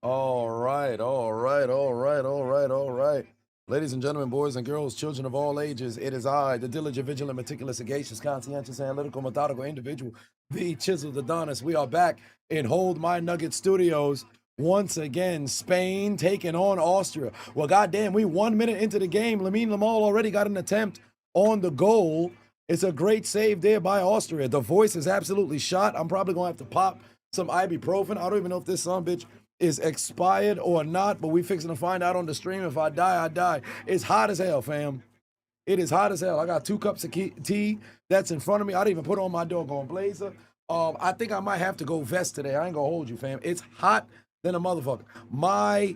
All right, all right, all right, all right, all right. Ladies and gentlemen, boys and girls, children of all ages, it is I, the diligent, vigilant, meticulous, sagacious, conscientious, analytical, methodical individual, the Chiseled Adonis. We are back in Hold My Nugget Studios. Once again, Spain taking on Austria. Well, goddamn, we 1 minute into the game. Lamine Yamal already got an attempt on the goal. It's a great save there by Austria. The voice is absolutely shot. I'm probably going to have to pop some ibuprofen. I don't even know if this son bitch is expired or not, but we fixing to find out on the stream. If I die, I die. It's hot as hell, fam. It is hot as hell. I got 2 cups of tea that's in front of me. I didn't even put on my doggone blazer. I think I might have to go vest today. I ain't gonna hold you, fam. It's hot than a motherfucker. My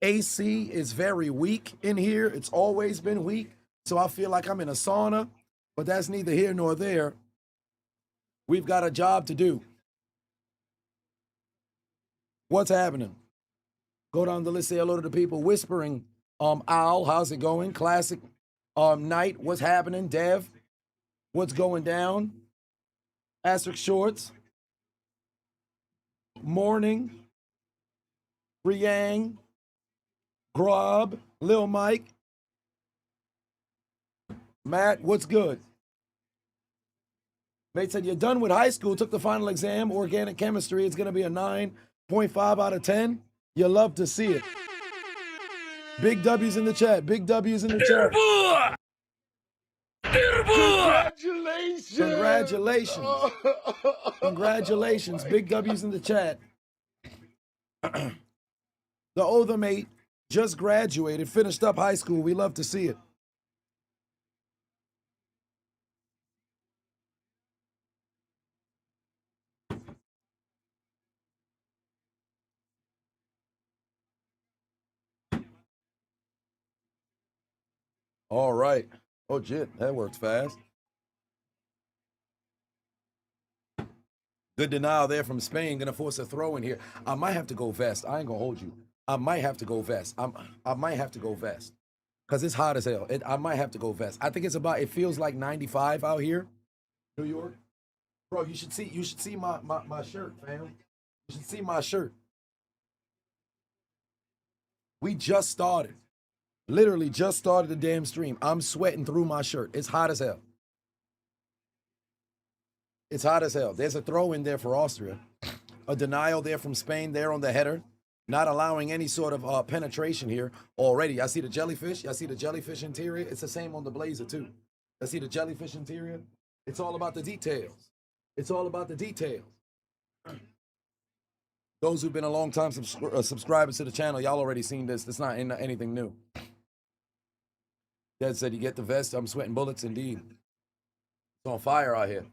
AC is very weak in here. It's always been weak. So I feel like I'm in a sauna, but that's neither here nor there. We've got a job to do. What's happening? Go down the list, say hello to the people. Whispering, Owl, how's it going? Classic, Night, what's happening? Dev, what's going down? Asterisk Shorts, Morning, Riang, Grub, Lil Mike, Matt, what's good? Mate said, you're done with high school, took the final exam, organic chemistry. It's going to be a 9.5 out of 10. You love to see it. Big W's in the chat. Big W's in the chat. Congratulations! Congratulations. Congratulations. Big W's in the chat. The older mate just graduated, finished up high school. We love to see it. All right. Oh, shit. That works fast. Good denial there from Spain. Going to force a throw in here. I might have to go vest. I ain't going to hold you. I might have to go vest. I might have to go vest. Because it's hot as hell. I might have to go vest. I think it's about, it feels like 95 out here. New York. Bro, you should see my shirt, fam. You should see my shirt. We just started. Literally just started the damn stream. I'm sweating through my shirt. It's hot as hell. It's hot as hell. There's a throw in there for Austria. A denial there from Spain there on the header. Not allowing any sort of penetration here already. I see the jellyfish. I see the jellyfish interior. It's the same on the blazer too. I see the jellyfish interior. It's all about the details. It's all about the details. Those who've been a long time subscribers to the channel, y'all already seen this. It's not anything new. Dad said, you get the vest. I'm sweating bullets indeed. It's on fire out here.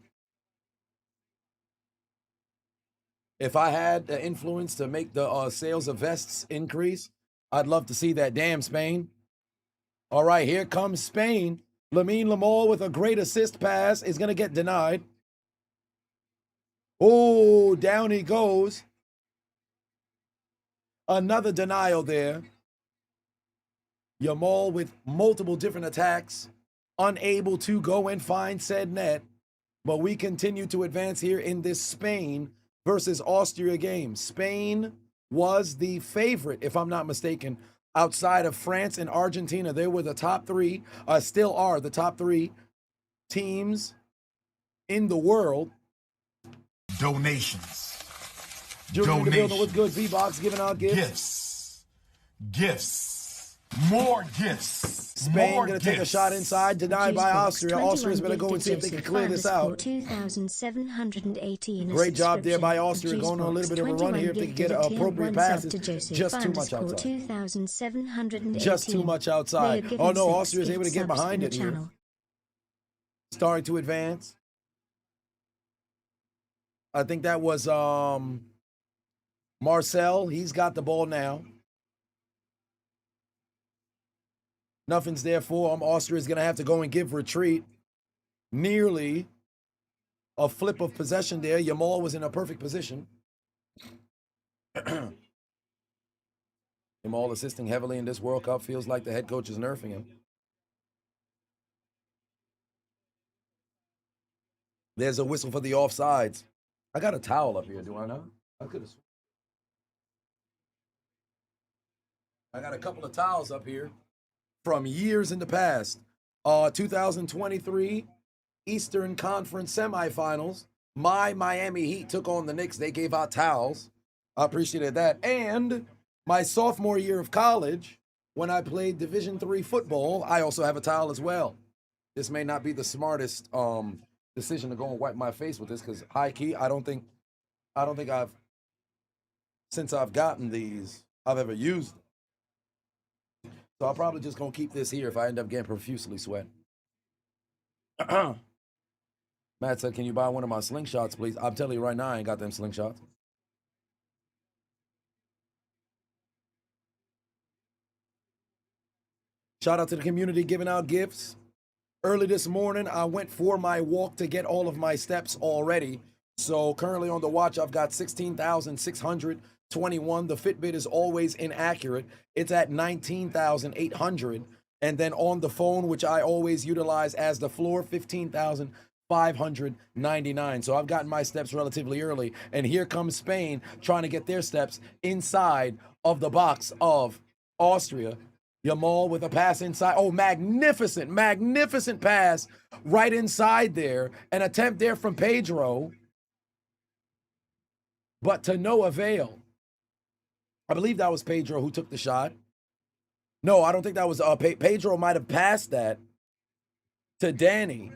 If I had the influence to make the sales of vests increase, I'd love to see that. Damn, Spain. All right, here comes Spain. Lamine Yamal with a great assist pass is going to get denied. Oh, down he goes. Another denial there. Yamal with multiple different attacks, unable to go and find said net. But we continue to advance here in this Spain versus Austria game. Spain was the favorite, if I'm not mistaken, outside of France and Argentina. They were the top 3, still are the top 3 teams in the world. Donations. Junior in the building, what's good? V-Box giving out gifts. Gifts. Gifts. More gifts. Spain going to take a shot inside, denied by Austria. Austria's going to go and see if they can clear this out. 2,718. Great job there by Austria, going on a little bit of a run here. If they can get appropriate passes, just too much outside. Just too much outside. Oh no, Austria is able to get behind it here. Starting to advance. I think that was Marcel. He's got the ball now. Nothing's there for him. Austria's going to have to go and give retreat. Nearly a flip of possession there. Yamal was in a perfect position. Yamal assisting heavily in this World Cup. Feels like the head coach is nerfing him. There's a whistle for the offsides. I got a towel up here, do I not? I could have. I got a couple of towels up here from years in the past. 2023 Eastern Conference semifinals. My Miami Heat took on the Knicks. They gave out towels. I appreciated that. And my sophomore year of college, when I played Division III football, I also have a towel as well. This may not be the smartest decision to go and wipe my face with this, because high key, I don't think I've, since I've gotten these, I've ever used them. So I'm probably just gonna keep this here if I end up getting profusely sweat. Matt said, can you buy one of my slingshots, please? I'm telling you right now, I ain't got them slingshots. Shout out to the community giving out gifts. Early this morning, I went for my walk to get all of my steps already. So currently on the watch, I've got 16,621. The Fitbit is always inaccurate. It's at 19,800. And then on the phone, which I always utilize as the floor, 15,599. So I've gotten my steps relatively early. And here comes Spain trying to get their steps inside of the box of Austria. Yamal with a pass inside. Oh, magnificent, magnificent pass right inside there. An attempt there from Pedro, but to no avail. I believe that was Pedro who took the shot. No, I don't think that was Pedro. Might have passed that to Danny.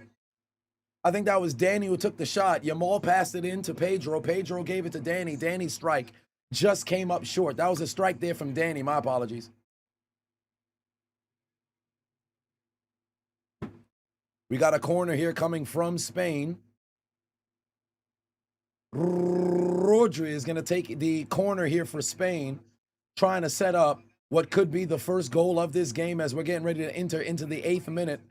I think that was Danny who took the shot. Yamal passed it in to Pedro. Pedro gave it to Danny. Danny's strike just came up short. That was a strike there from Danny. My apologies. We got a corner here coming from Spain. Rodri is going to take the corner here for Spain, trying to set up what could be the first goal of this game as we're getting ready to enter into the 8th minute.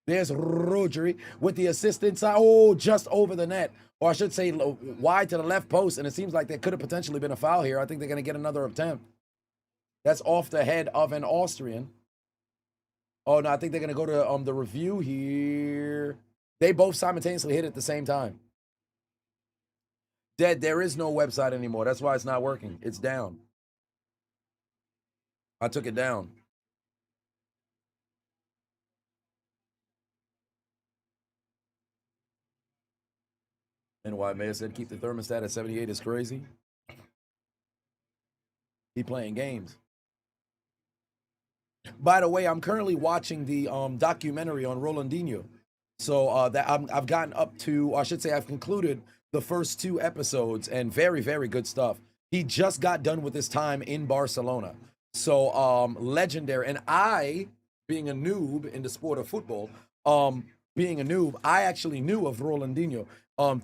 There's Rodri with the assist inside. Oh, just over the net. Or I should say wide to the left post. And it seems like there could have potentially been a foul here. I think they're going to get another attempt. That's off the head of an Austrian. Oh, no, I think they're going to go to the review here. They both simultaneously hit at the same time. Dead, there is no website anymore. That's why it's not working. It's down. I took it down. And why Mayor said keep the thermostat at 78 is crazy. He playing games. By the way, I'm currently watching the documentary on Rolandinho. So that I've gotten up to, or I should say I've concluded the first 2 episodes, and very, very good stuff. He just got done with his time in Barcelona. So legendary. And I, being a noob in the sport of football, being a noob, I actually knew of Rolandinho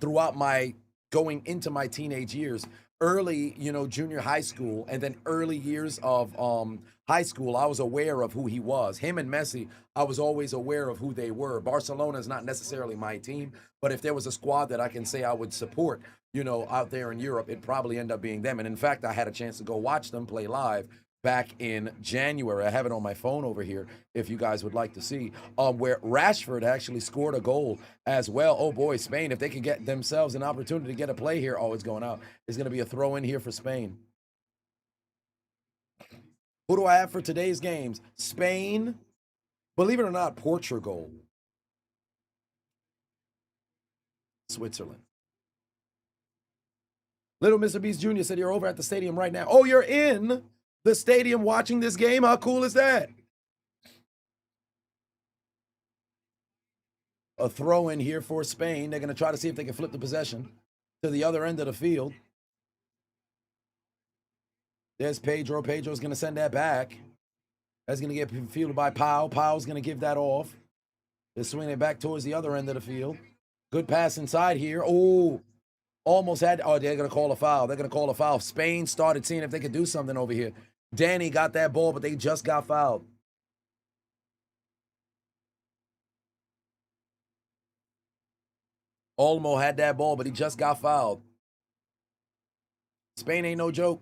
throughout my going into my teenage years. Early, junior high school, and then early years of high school, I was aware of who he was. Him and Messi, I was always aware of who they were. Barcelona is not necessarily my team, but if there was a squad that I can say I would support, out there in Europe, it'd probably end up being them. And in fact, I had a chance to go watch them play live back in January. I have it on my phone over here if you guys would like to see, where Rashford actually scored a goal as well. Oh boy, Spain, if they can get themselves an opportunity to get a play here, oh, it's going out. It's going to be a throw in here for Spain. Who do I have for today's games? Spain, believe it or not, Portugal, Switzerland. Little Mr. Beast Jr. said you're over at the stadium right now. Oh, you're in the stadium watching this game? How cool is that? A throw in here for Spain. They're going to try to see if they can flip the possession to the other end of the field. There's Pedro. Pedro's going to send that back. That's going to get fielded by Pau. Pau's going to give that off. They're swinging it back towards the other end of the field. Good pass inside here. Oh, almost had. Oh, they're going to call a foul. They're going to call a foul. Spain started seeing if they could do something over here. Danny got that ball, but they just got fouled. Olmo had that ball, but he just got fouled. Spain ain't no joke.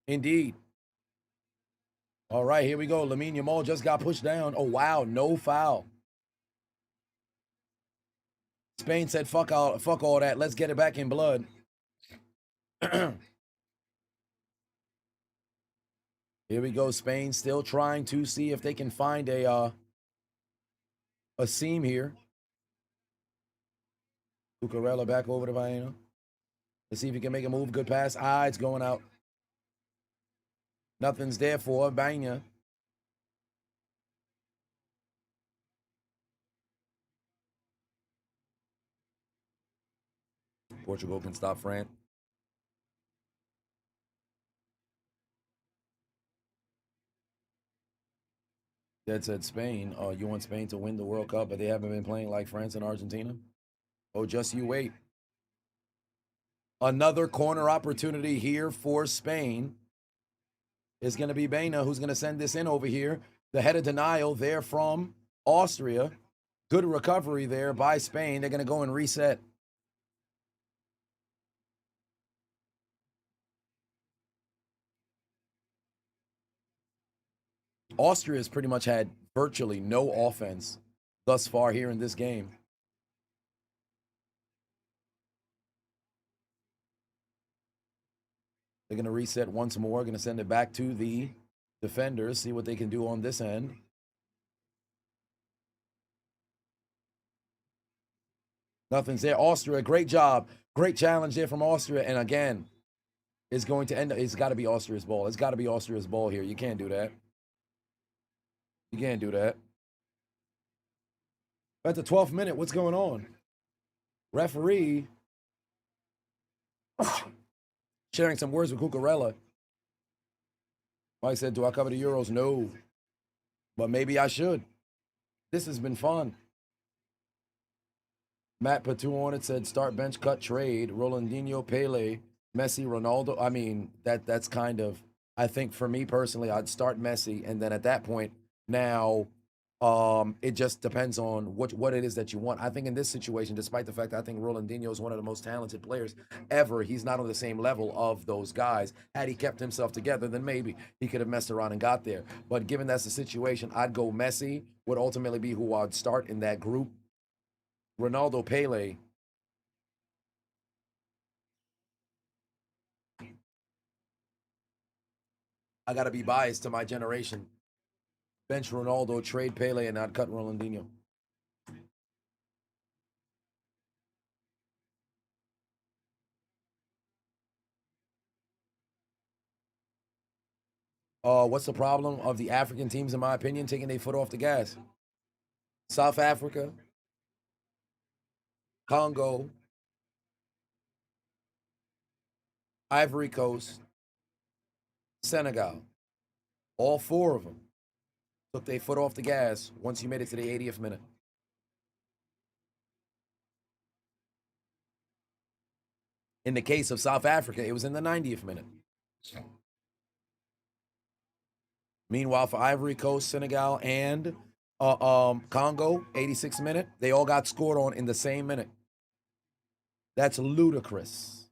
Indeed. All right, here we go. Lamine Yamal just got pushed down. Oh, wow, no foul. Spain said, fuck all that. Let's get it back in blood. Here we go. Spain still trying to see if they can find a seam here. Cucurella back over to Baena. Let's see if he can make a move. Good pass. It's going out. Nothing's there for Baena. Portugal can stop France. That said Spain. You want Spain to win the World Cup, but they haven't been playing like France and Argentina? Oh, just you wait. Another corner opportunity here for Spain is going to be Baena, who's going to send this in over here. The head of denial there from Austria. Good recovery there by Spain. They're going to go and reset. Austria has pretty much had virtually no offense thus far here in this game. They're going to reset once more. Going to send it back to the defenders. See what they can do on this end. Nothing's there. Austria, great job. Great challenge there from Austria. And again, it's going to end. It's got to be Austria's ball. It's got to be Austria's ball here. You can't do that. You can't do that. At the 12th minute, what's going on? Referee sharing some words with Cucurella. I said, do I cover the Euros? No. But maybe I should. This has been fun. Matt Patu on it said, start, bench, cut, trade. Rolandinho, Pele, Messi, Ronaldo. I mean, that's kind of, I think for me personally, I'd start Messi. And then at that point, now it just depends on what it is that you want. I think in this situation, despite the fact that I think Rolandinho is one of the most talented players ever, he's not on the same level of those guys. Had he kept himself together, then maybe he could have messed around and got there. But given that's the situation, I'd go Messi, would ultimately be who I'd start in that group. Ronaldo, Pele. I got to be biased to my generation. Bench Ronaldo, trade Pele, and not cut Ronaldinho. What's the problem of the African teams, in my opinion, taking their foot off the gas? South Africa, Congo, Ivory Coast, Senegal. All four of them took their foot off the gas once you made it to the 80th minute. In the case of South Africa, it was in the 90th minute. Meanwhile, for Ivory Coast, Senegal, and Congo, 86th minute, they all got scored on in the same minute. That's ludicrous.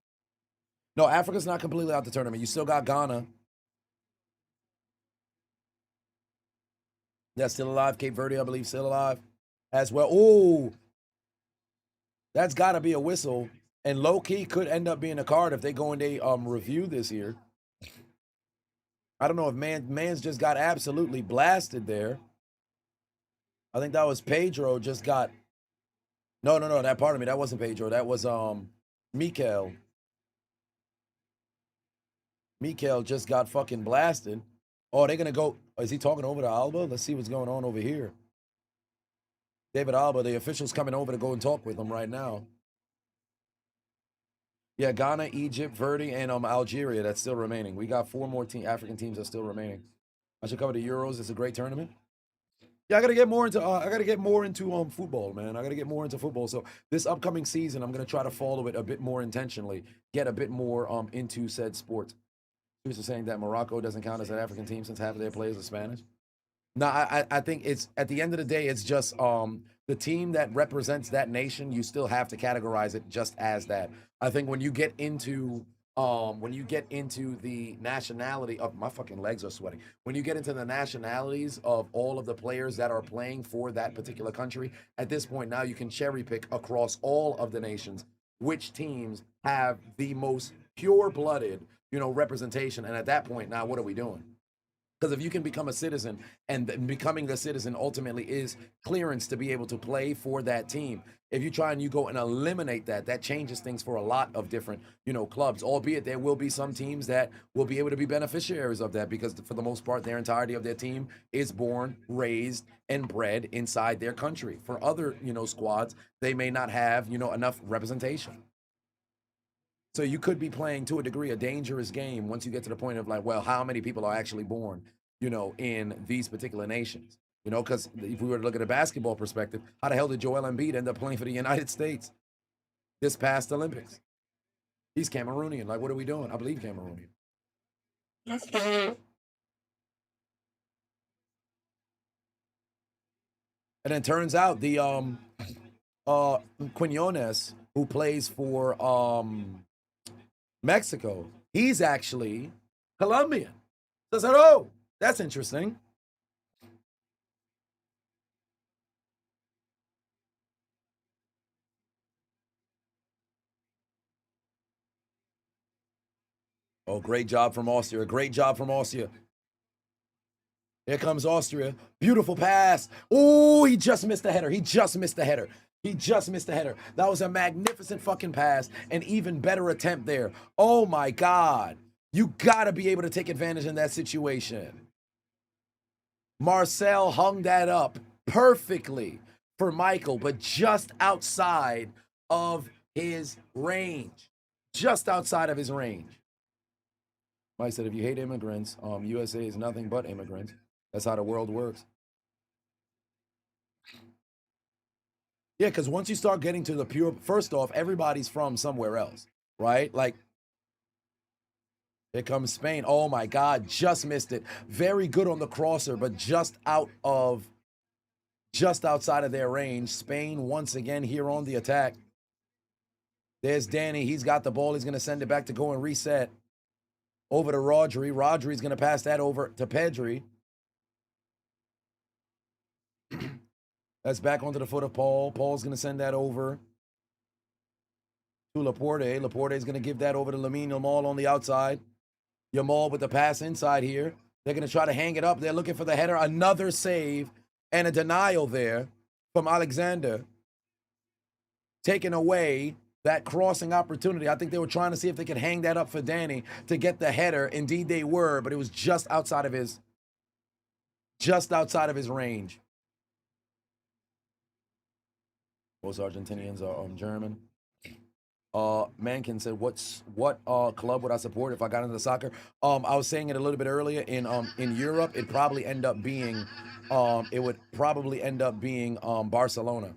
No, Africa's not completely out the tournament. You still got Ghana. That's still alive. Cape Verde, I believe, still alive as well. Ooh, that's got to be a whistle. And low-key could end up being a card if they go and they review this here. I don't know if Man's just got absolutely blasted there. I think that was Pedro just got... No, that part of me, that wasn't Pedro. That was Mikel. Mikel just got fucking blasted. Oh, they're going to go... Is he talking over to Alba? Let's see what's going on over here. David Alba, the official's coming over to go and talk with him right now. Yeah, Ghana, Egypt, Verdi, and Algeria, that's still remaining. We got 4 more African teams that's still remaining. I should cover the Euros. It's a great tournament. Yeah, I gotta get more into football, man. I gotta get more into football. So this upcoming season, I'm gonna try to follow it a bit more intentionally, get a bit more into said sport. He was saying that Morocco doesn't count as an African team since half of their players are Spanish. No, I think it's at the end of the day, it's just the team that represents that nation. You still have to categorize it just as that. I think when you get into the nationality of, my fucking legs are sweating. When you get into the nationalities of all of the players that are playing for that particular country, at this point now you can cherry pick across all of the nations which teams have the most pure-blooded, representation. And at that point now, what are we doing? Because if you can become a citizen, and becoming the citizen ultimately is clearance to be able to play for that team. If you try and you go and eliminate that, that changes things for a lot of different, clubs. Albeit there will be some teams that will be able to be beneficiaries of that because for the most part, their entirety of their team is born, raised, and bred inside their country. For other, squads, they may not have, enough representation. So you could be playing to a degree a dangerous game once you get to the point of like, well, how many people are actually born, in these particular nations? Because if we were to look at a basketball perspective, how the hell did Joel Embiid end up playing for the United States this past Olympics? He's Cameroonian. Like, what are we doing? I believe Cameroonian. And then turns out the Quinones, who plays for Mexico, he's actually Colombian. So I said, oh, that's interesting. Oh, great job from Austria. Great job from Austria. Here comes Austria. Beautiful pass. Oh, he just missed the header. He just missed the header. He just missed the header. That was a magnificent fucking pass. An even better attempt there. Oh my God. You gotta be able to take advantage in that situation. Marcel hung that up perfectly for Michael, but just outside of his range. Just outside of his range. Mike said, if you hate immigrants, USA is nothing but immigrants. That's how the world works. Yeah, because once you start getting to the pure, first off, everybody's from somewhere else, right? Like, here comes Spain. Oh my God, just missed it. Very good on the crosser, but just outside of their range. Spain once again here on the attack. There's Danny. He's got the ball. He's going to send it back to go and reset. Over to Rodri. Rodri's going to pass that over to Pedri. That's back onto the foot of Paul. Paul's going to send that over to Laporte. Laporte is going to give that over to Lamine Yamal on the outside. Yamal with the pass inside here. They're going to try to hang it up. They're looking for the header. Another save and a denial there from Alexander. Taking away that crossing opportunity. I think they were trying to see if they could hang that up for Danny to get the header. Indeed they were, but it was just outside of his range. Most Argentinians are German. Mankin said, what club would I support if I got into soccer? I was saying it a little bit earlier. In Europe, it would probably end up being Barcelona.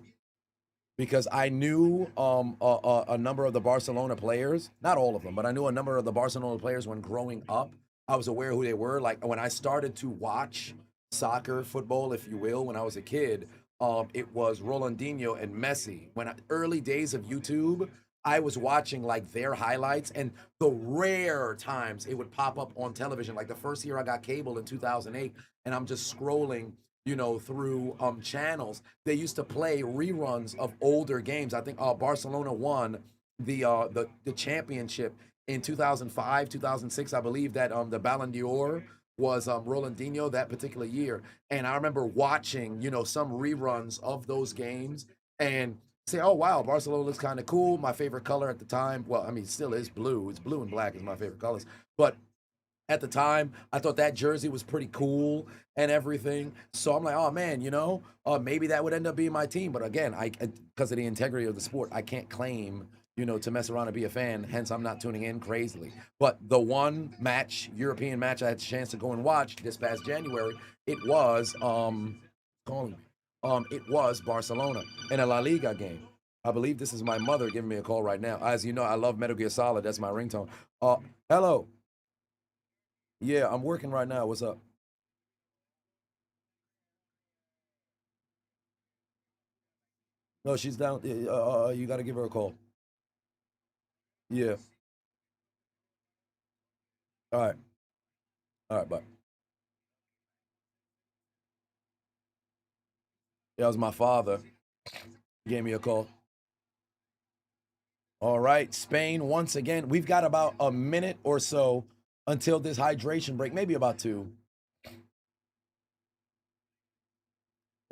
Because I knew a number of the Barcelona players, not all of them, but I knew a number of the Barcelona players when growing up. I was aware who they were. Like when I started to watch soccer, football, if you will, when I was a kid, it was Ronaldinho and Messi. Early days of YouTube, I was watching like their highlights, and the rare times it would pop up on television. Like the first year I got cable in 2008, and I'm just scrolling through channels. They used to play reruns of older games. I think Barcelona won the championship in 2005, 2006. I believe that the Ballon d'Or was Ronaldinho that particular year. And I remember watching, some reruns of those games and say, oh, wow, Barcelona looks kind of cool. My favorite color at the time, well, I mean, it still is blue. It's blue and black is my favorite colors. But at the time, I thought that jersey was pretty cool and everything. So I'm like, oh man, maybe that would end up being my team. But again, because of the integrity of the sport, I can't claim, to mess around and be a fan. Hence, I'm not tuning in crazily. But the one European match I had a chance to go and watch this past January, it was it was Barcelona in a La Liga game. I believe this is my mother giving me a call right now. As you know, I love Metal Gear Solid. That's my ringtone. Hello. Yeah, I'm working right now. What's up? No, she's down. You got to give her a call. Yeah. All right. All right. Bye. That was my father. He gave me a call. All right. Spain, once again. We've got about a minute or so until this hydration break, maybe about 2.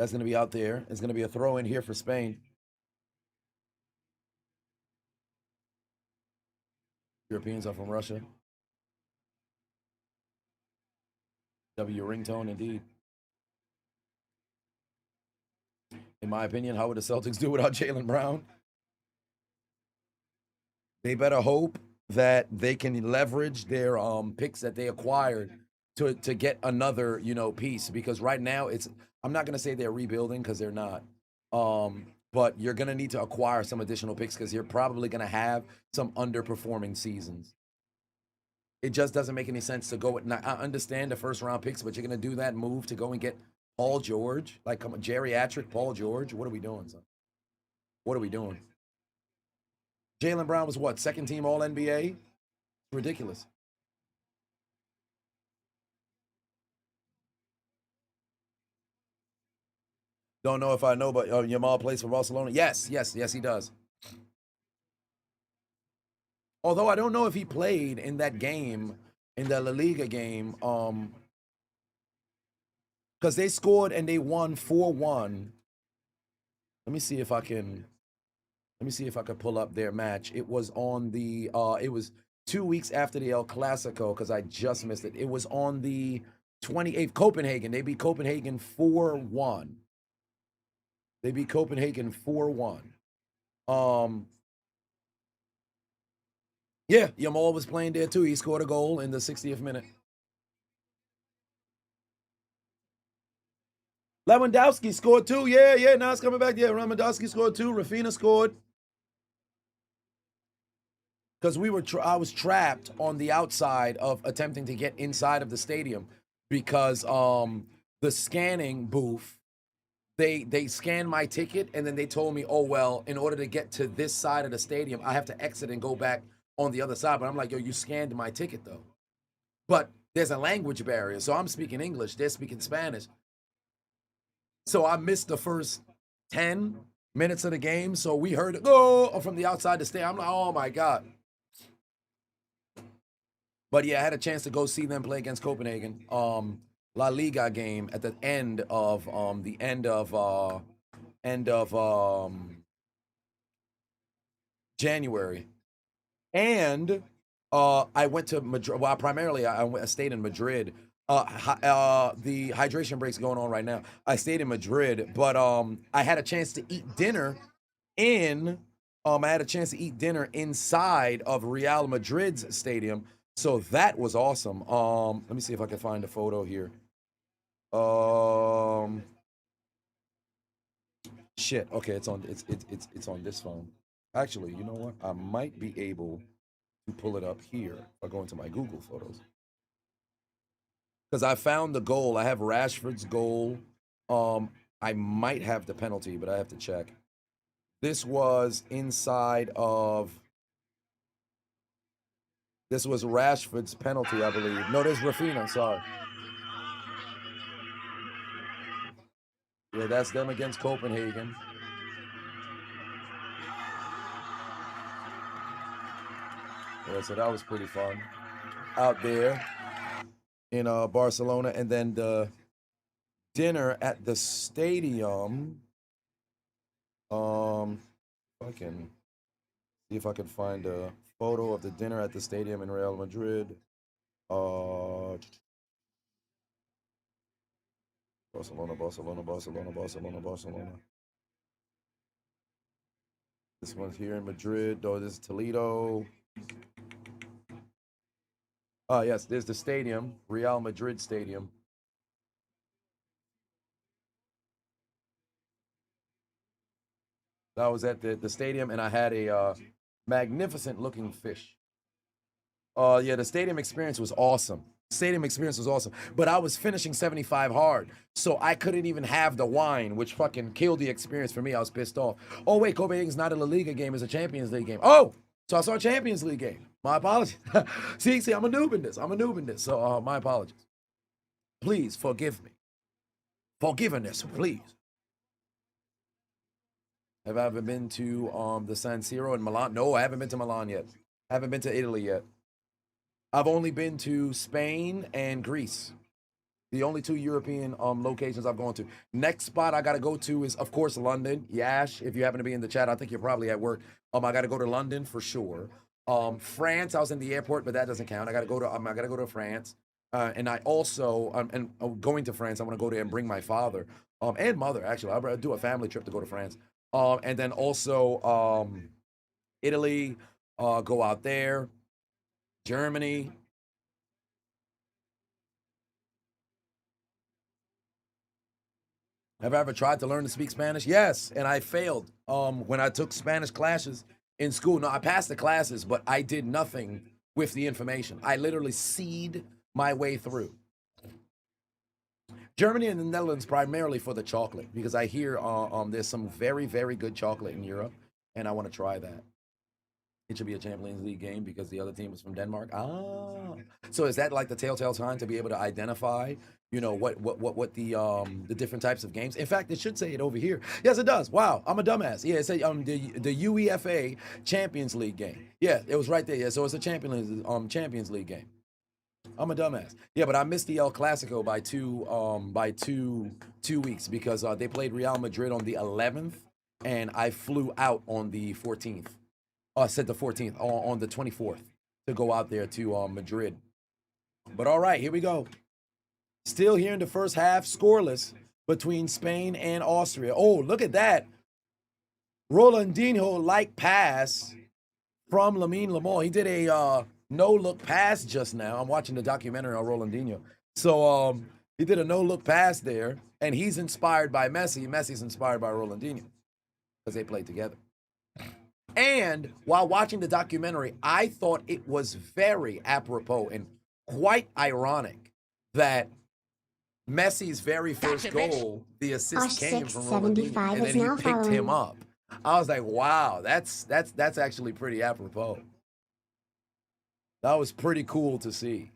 That's going to be out there. It's going to be a throw in here for Spain. Europeans are from Russia. W ringtone, indeed. In my opinion, how would the Celtics do without Jaylen Brown? They better hope that they can leverage their picks that they acquired to get another, piece. Because right now I'm not gonna say they're rebuilding because they're not. But you're gonna need to acquire some additional picks because you're probably gonna have some underperforming seasons. It just doesn't make any sense to go. I understand the first round picks, but you're gonna do that move to go and get Paul George, like come on, geriatric Paul George. What are we doing, son? What are we doing? Jaylen Brown was what, second team All NBA? Ridiculous. Don't know if I know, but Yamal plays for Barcelona. Yes, he does. Although I don't know if he played in that game, in the La Liga game, because they scored and they won 4-1. Let me see if I can pull up their match. It was on the it was 2 weeks after the El Clasico because I just missed it. It was on the 28th. Copenhagen. They beat Copenhagen 4-1. They beat Copenhagen 4-1. Yeah, Yamal was playing there too. He scored a goal in the 60th minute. Lewandowski scored too. Yeah, now it's coming back. Yeah, Lewandowski scored too. Rafinha scored. Because I was trapped on the outside of attempting to get inside of the stadium because the scanning booth, they scanned my ticket and then they told me, oh well, in order to get to this side of the stadium, I have to exit and go back on the other side. But I'm like, yo, you scanned my ticket though. But there's a language barrier, so I'm speaking English, they're speaking Spanish. So I missed the first 10 minutes of the game. So we heard it go from the outside the stadium. I'm like, oh my God. But yeah, I had a chance to go see them play against Copenhagen. La Liga game at the end of January. And I went to Madrid. Well, primarily I stayed in Madrid. The hydration break's going on right now. I stayed in Madrid, but I had a chance to eat dinner inside of Real Madrid's stadium. So that was awesome. Let me see if I can find a photo here. Shit. Okay, it's on this phone. Actually, you know what? I might be able to pull it up here if I go into my Google Photos. Because I found the goal. I have Rashford's goal. I might have the penalty, but I have to check. This was Rashford's penalty, I believe. No, there's Rafinha, sorry. Yeah, that's them against Copenhagen. Yeah, so that was pretty fun. Out there in Barcelona. And then the dinner at the stadium. I can see if I can find a photo of the dinner at the stadium in Real Madrid. Barcelona. This one's here in Madrid. Oh, this is Toledo. Yes, there's the stadium, Real Madrid Stadium. I was at the stadium and I had a magnificent looking fish. Yeah, the stadium experience was awesome. But I was finishing 75 hard, so I couldn't even have the wine, which fucking killed the experience for me. I was pissed off. Oh wait, Copenhagen's not a La Liga game; it's a Champions League game. Oh, so I saw a Champions League game. My apologies. see, I'm a noob in this. So my apologies. Please forgive me. Forgiveness, please. Have I ever been to the San Siro in Milan? No, I haven't been to Milan yet. I haven't been to Italy yet. I've only been to Spain and Greece. The only 2 European locations I've gone to. Next spot I got to go to is, of course, London. Yash, if you happen to be in the chat, I think you're probably at work. I got to go to London for sure. France, I was in the airport, but that doesn't count. I got to go to France. And I also, going to France, I want to go there and bring my father and mother, actually. I'll do a family trip to go to France. And then also Italy, go out there, Germany. Have I ever tried to learn to speak Spanish? Yes, and I failed when I took Spanish classes in school. No, I passed the classes, but I did nothing with the information. I literally seed my way through. Germany and the Netherlands primarily for the chocolate, because I hear there's some very, very good chocolate in Europe, and I want to try that. It should be a Champions League game because the other team is from Denmark. Ah, so is that like the telltale sign to be able to identify, you know, what the different types of games? In fact, it should say it over here. Yes, it does. Wow, I'm a dumbass. Yeah, it said the UEFA Champions League game. Yeah, it was right there. Yeah, so it's a Champions League game. I'm a dumbass. Yeah, but I missed the El Clasico by two weeks because they played Real Madrid on the 11th, and I flew out on the 14th. I said the 14th, on the 24th, to go out there to Madrid. But all right, here we go. Still here in the first half, scoreless between Spain and Austria. Oh, look at that. Rolandinho-like pass from Lamine Yamal. He did a no-look pass just now. I'm watching the documentary on Rolandinho. So he did a no-look pass there, and he's inspired by Messi. Messi's inspired by Rolandinho because they played together. And while watching the documentary, I thought it was very apropos and quite ironic that Messi's very first goal, the assist came from Ronaldinho, and then he picked him up. I was like, wow, that's actually pretty apropos. That was pretty cool to see.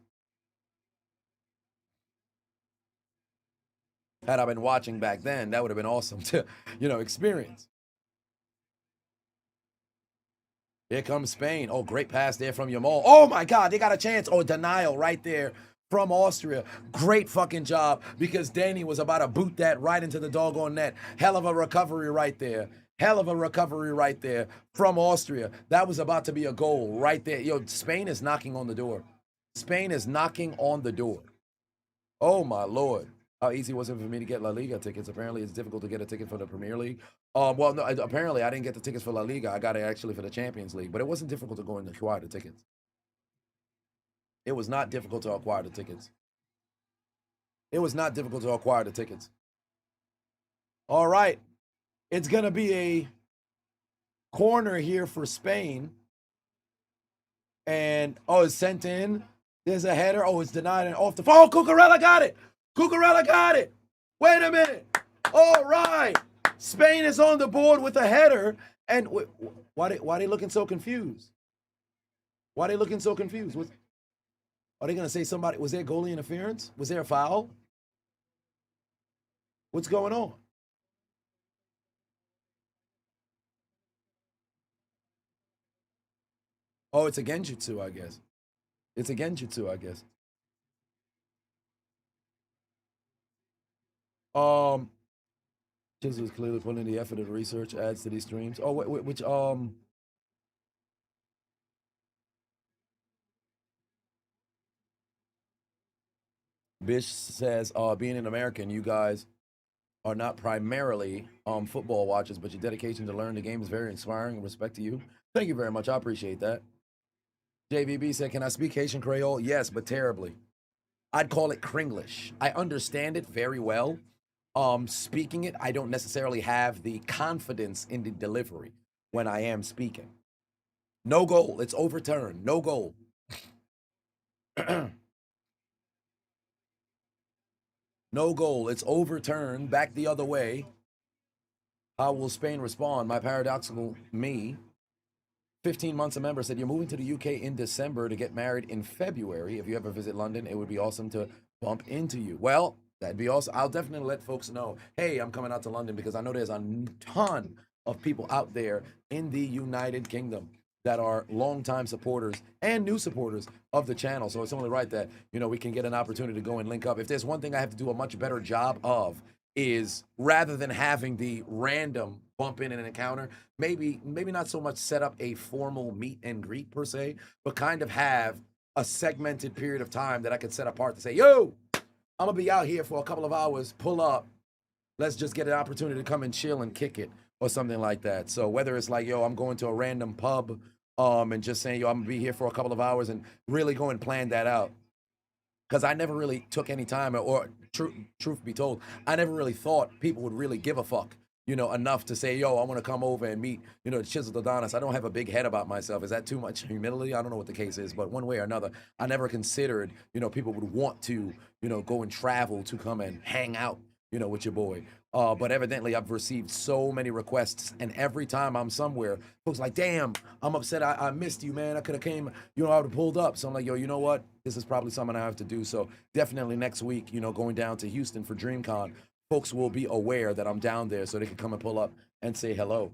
Had I been watching back then, that would have been awesome to, experience. Here comes Spain. Oh, great pass there from Yamal. Oh, my God, they got a chance. Oh, denial right there from Austria. Great fucking job because Danny was about to boot that right into the doggone net. Hell of a recovery right there. Hell of a recovery right there from Austria. That was about to be a goal right there. Yo, Spain is knocking on the door. Spain is knocking on the door. Oh, my Lord. How easy was it for me to get La Liga tickets? Apparently, it's difficult to get a ticket for the Premier League. Well, no, apparently, I didn't get the tickets for La Liga. I got it actually for the Champions League. But it wasn't difficult to go and acquire the tickets. It was not difficult to acquire the tickets. It was not difficult to acquire the tickets. All right. It's going to be a corner here for Spain. And, it's sent in. There's a header. Oh, it's denied and off the phone. Oh, Cucurella got it. Cucurella got it. Wait a minute. All right. Spain is on the board with a header. And why they looking so confused? Why they looking so confused? Are they going to say somebody, was there goalie interference? Was there a foul? What's going on? Oh, it's a Genjutsu, I guess. It's a Genjutsu, I guess. Chiseled is clearly putting in the effort of research, adds to these streams. Oh, which Bish says, being an American, you guys are not primarily football watchers, but your dedication to learn the game is very inspiring. Respect to you. Thank you very much. I appreciate that. JVB said, can I speak Haitian Creole? Yes, but terribly. I'd call it Kringlish. I understand it very well. Speaking it, I don't necessarily have the confidence in the delivery when I am speaking. No goal. It's overturned. No goal. No goal. It's overturned. Back the other way. How will Spain respond? My paradoxical me. 15 months a member said, you're moving to the UK in December to get married in February. If you ever visit London, it would be awesome to bump into you. Well, that'd be awesome. I'll definitely let folks know, hey, I'm coming out to London because I know there's a ton of people out there in the United Kingdom. that are longtime supporters and new supporters of the channel. So it's only right that, we can get an opportunity to go and link up. If there's one thing I have to do a much better job of, is rather than having the random bump in an encounter, maybe not so much set up a formal meet and greet per se, but kind of have a segmented period of time that I could set apart to say, yo, I'm gonna be out here for a couple of hours, pull up, let's just get an opportunity to come and chill and kick it or something like that. So whether it's like, yo, I'm going to a random pub and just saying, yo, I'm gonna be here for a couple of hours, and really go and plan that out. Because I never really took any time, or truth be told, I never really thought people would really give a fuck, enough to say, yo, I want to come over and meet, the Chiseled Adonis. I don't have a big head about myself. Is that too much humility? I don't know what the case is, but one way or another, I never considered, people would want to, go and travel to come and hang out, with your boy. But evidently I've received so many requests, and every time I'm somewhere, folks like, damn, I'm upset. I missed you, man. I could have came, I would have pulled up. So I'm like, yo, you know what? This is probably something I have to do. So definitely next week, going down to Houston for DreamCon, folks will be aware that I'm down there so they can come and pull up and say hello.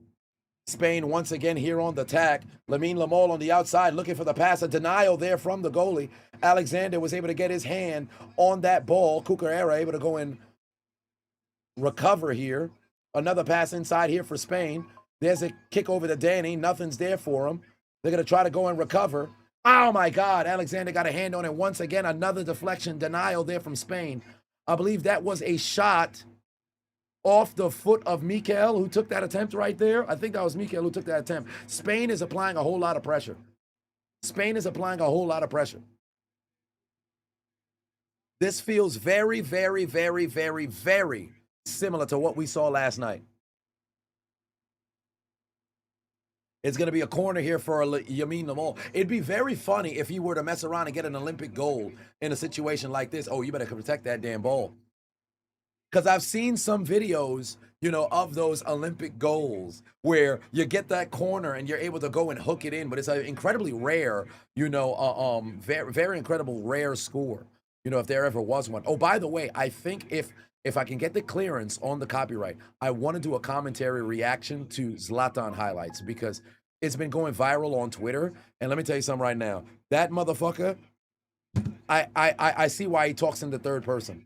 Spain once again here on the attack. Lamine Lamal on the outside looking for the pass. A denial there from the goalie. Alexander was able to get his hand on that ball. Cucurella able to go and recover here. Another pass inside here for Spain. There's a kick over to Danny. Nothing's there for him. They're going to try to go and recover. Oh, my God. Alexander got a hand on it once again. Another deflection, denial there from Spain. I believe that was a shot off the foot of Mikel, who took that attempt right there. I think that was Mikel who took that attempt. Spain is applying a whole lot of pressure. Spain is applying a whole lot of pressure. This feels very, very, very, very, very similar to what we saw last night. It's going to be a corner here for Lamine Lamal. It'd be very funny if he were to mess around and get an Olympic goal in a situation like this. Oh, you better protect that damn ball. Because I've seen some videos, of those Olympic goals where you get that corner and you're able to go and hook it in, but it's an incredibly rare, very, very incredible rare score, if there ever was one. Oh, by the way, I think if I can get the clearance on the copyright, I want to do a commentary reaction to Zlatan highlights, because it's been going viral on Twitter. And let me tell you something right now. That motherfucker, I see why he talks in the third person.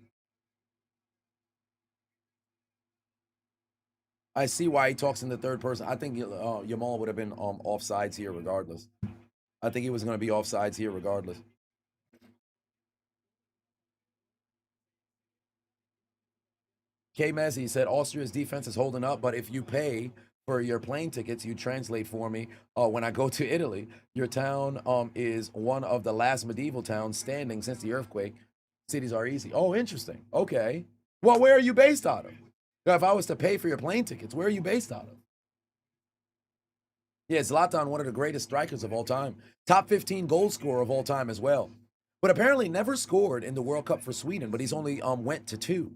I see why he talks in the third person. I think Yamal would have been offsides here regardless. I think he was going to be offsides here regardless. K. Messi said, Austria's defense is holding up, but if you pay for your plane tickets, you translate for me. When I go to Italy, your town is one of the last medieval towns standing since the earthquake. Cities are easy. Oh, interesting. Okay. Well, where are you based out of? If I was to pay for your plane tickets, where are you based out of? Yeah, Zlatan, one of the greatest strikers of all time. Top 15 goal scorer of all time as well. But apparently never scored in the World Cup for Sweden, but he's only went to 2.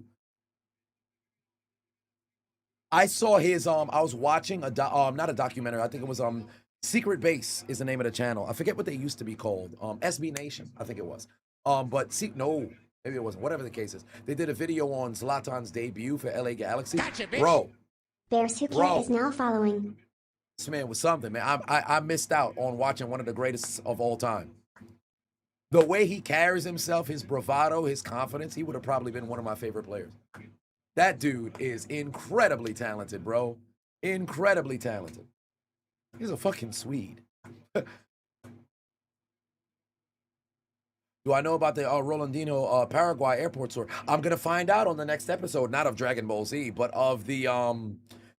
I saw his, I was watching not a documentary, I think it was Secret Base is the name of the channel. I forget what they used to be called. SB Nation, I think it was. No, maybe it wasn't. Whatever the case is. They did a video on Zlatan's debut for LA Galaxy. Gotcha, bro. Bears Who is now following. This man was something, man. I missed out on watching one of the greatest of all time. The way he carries himself, his bravado, his confidence, he would have probably been one of my favorite players. That dude is incredibly talented, bro. Incredibly talented. He's a fucking Swede. Do I know about the Rolandino Paraguay airport tour? I'm going to find out on the next episode, not of Dragon Ball Z, but of the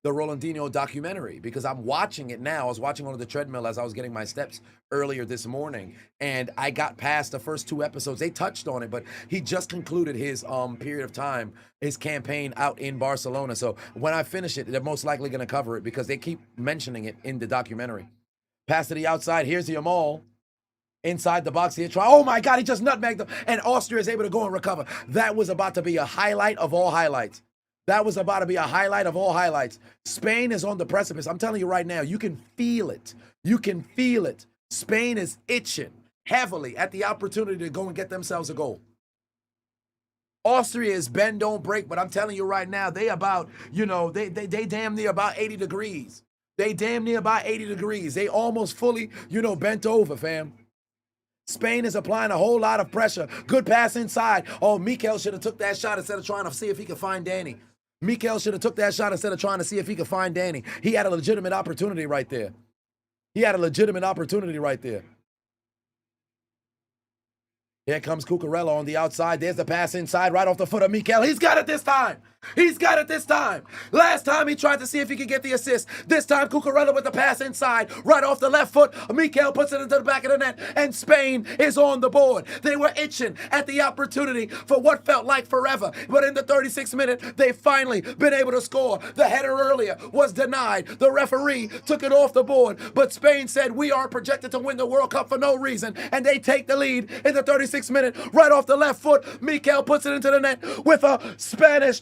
Rolandino documentary, because I'm watching it now. I was watching on the treadmill as I was getting my steps earlier this morning, and I got past the first 2 episodes. They touched on it, but he just concluded his period of time, his campaign out in Barcelona. So when I finish it, they're most likely going to cover it because they keep mentioning it in the documentary. Pass to the outside. Here's Yamal. Inside the box here. Oh my God, he just nutmegged them. And Austria is able to go and recover. That was about to be a highlight of all highlights. That was about to be a highlight of all highlights. Spain is on the precipice. I'm telling you right now, you can feel it. You can feel it. Spain is itching heavily at the opportunity to go and get themselves a goal. Austria is bend, don't break, but I'm telling you right now, they about, they damn near about 80 degrees. They damn near by 80 degrees. They almost fully, bent over, fam. Spain is applying a whole lot of pressure. Good pass inside. Oh, Mikel should have took that shot instead of trying to see if he could find Danny. Mikel should have took that shot instead of trying to see if he could find Danny. He had a legitimate opportunity right there. Here comes Cucurella on the outside. There's the pass inside, right off the foot of Mikel. He's got it this time. Last time he tried to see if he could get the assist. This time Cucurella with the pass inside, right off the left foot. Mikel puts it into the back of the net, and Spain is on the board. They were itching at the opportunity for what felt like forever. But in the 36th minute, they've finally been able to score. The header earlier was denied. The referee took it off the board. But Spain said, we are projected to win the World Cup for no reason. And they take the lead in the 36th minute, right off the left foot. Mikel puts it into the net with a Spanish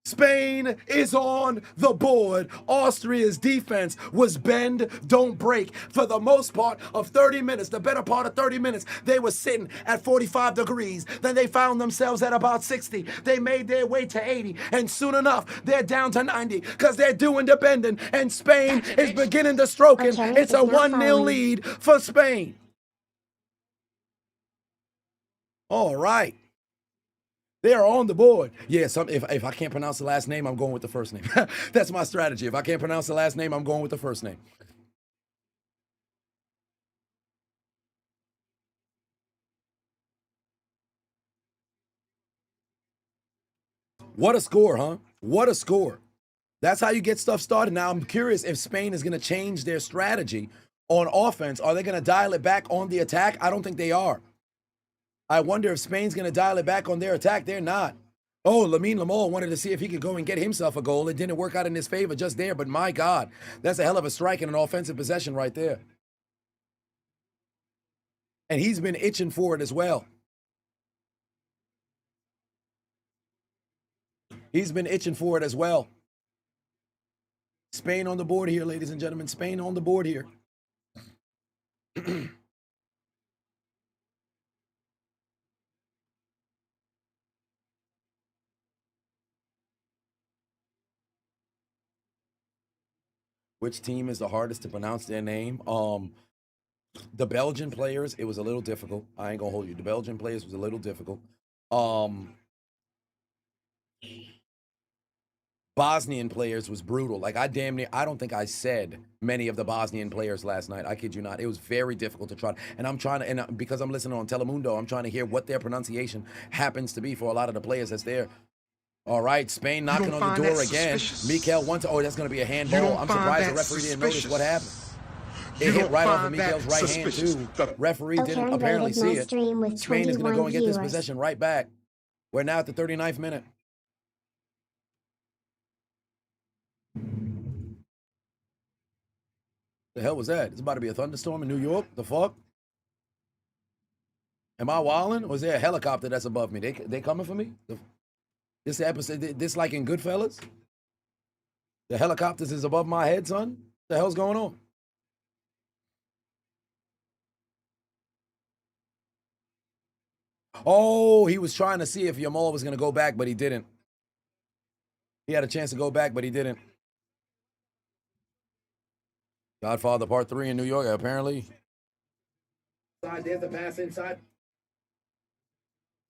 Spain is on the board. Austria's defense was bend, don't break. For the most part of 30 minutes, the better part of 30 minutes, they were sitting at 45 degrees. Then they found themselves at about 60. They made their way to 80. And soon enough, they're down to 90 because they're doing the bending. And Spain is beginning to stroke it. It's a 1-0 lead for Spain. All right. They are on the board. Yeah, if I can't pronounce the last name, I'm going with the first name. That's my strategy. If I can't pronounce the last name, I'm going with the first name. What a score, huh? What a score. That's how you get stuff started. Now, I'm curious if Spain is going to change their strategy on offense. Are they going to dial it back on the attack? I don't think they are. I wonder if Spain's going to dial it back on their attack. They're not. Oh, Lamine Lamol wanted to see if he could go and get himself a goal. It didn't work out in his favor just there, but my God, that's a hell of a strike and an offensive possession right there. And he's been itching for it as well. Spain on the board here, ladies and gentlemen. Spain on the board here. Which team is the hardest to pronounce their name? The Belgian players, it was a little difficult. I ain't gonna hold you. The Belgian players was a little difficult. Bosnian players was brutal. Like I don't think I said many of the Bosnian players last night. I kid you not. It was very difficult to try. And I'm trying to, and because I'm listening on Telemundo, I'm trying to hear what their pronunciation happens to be for a lot of the players that's there. All right, Spain knocking on the door again. Mikel wants. Oh, that's going to be a handball. I'm surprised the referee didn't notice what happened. It hit right off of Mikel's right hand too. Referee didn't apparently see it. Spain is going to go and get this possession right back. We're now at the 39th minute. The hell was that? It's about to be a thunderstorm in New York. The fuck? Am I wilding? Or is there a helicopter that's above me? They coming for me? This episode, this like in Goodfellas? The helicopters is above my head, son? What the hell's going on? Oh, he was trying to see if Yamal was going to go back, but he didn't. He had a chance to go back, but he didn't. Godfather Part 3 in New York, apparently. There's the pass inside.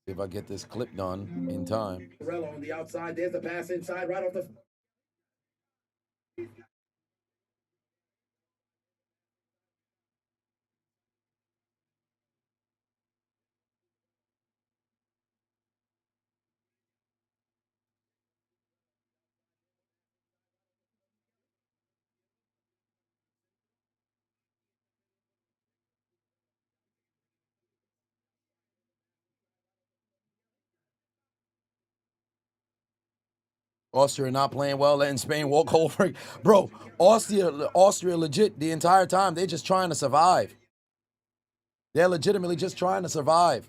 See if I get this clip done in time. On the outside, there's the pass inside, right off the... Austria not playing well, letting Spain walk over. Bro, Austria legit the entire time. They're just trying to survive. They're legitimately just trying to survive.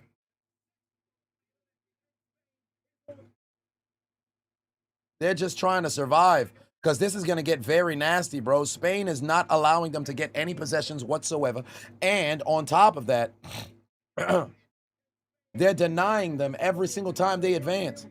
They're just trying to survive because this is going to get very nasty, bro. Spain is not allowing them to get any possessions whatsoever. And on top of that, they're denying them every single time they advance.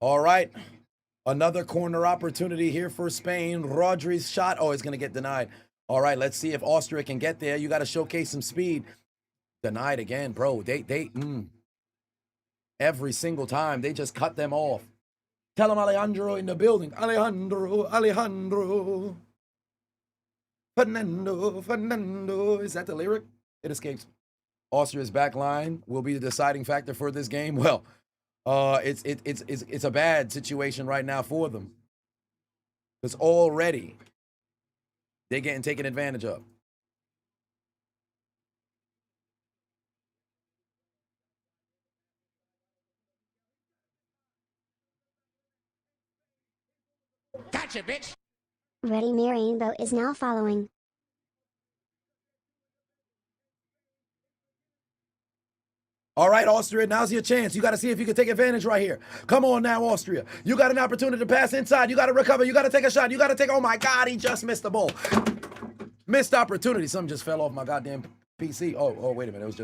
All right. Another corner opportunity here for Spain. Rodri's shot. Oh, it's going to get denied. All right, let's see if Austria can get there. You got to showcase some speed. Denied again, bro. Every single time, they just cut them off. Tell them Alejandro in the building. Alejandro. Fernando. Is that the lyric? It escapes. Austria's back line will be the deciding factor for this game. Well, it's a bad situation right now for them. Because already they're getting taken advantage of. Gotcha, bitch. Ready Me Rainbow is now following. All right, Austria, now's your chance. You got to see if you can take advantage right here. Come on now, Austria. You got an opportunity to pass inside. You got to recover. You got to take a shot. You got to take, oh my God, he just missed the ball. Missed opportunity. Something just fell off my goddamn PC. Oh, wait a minute. It was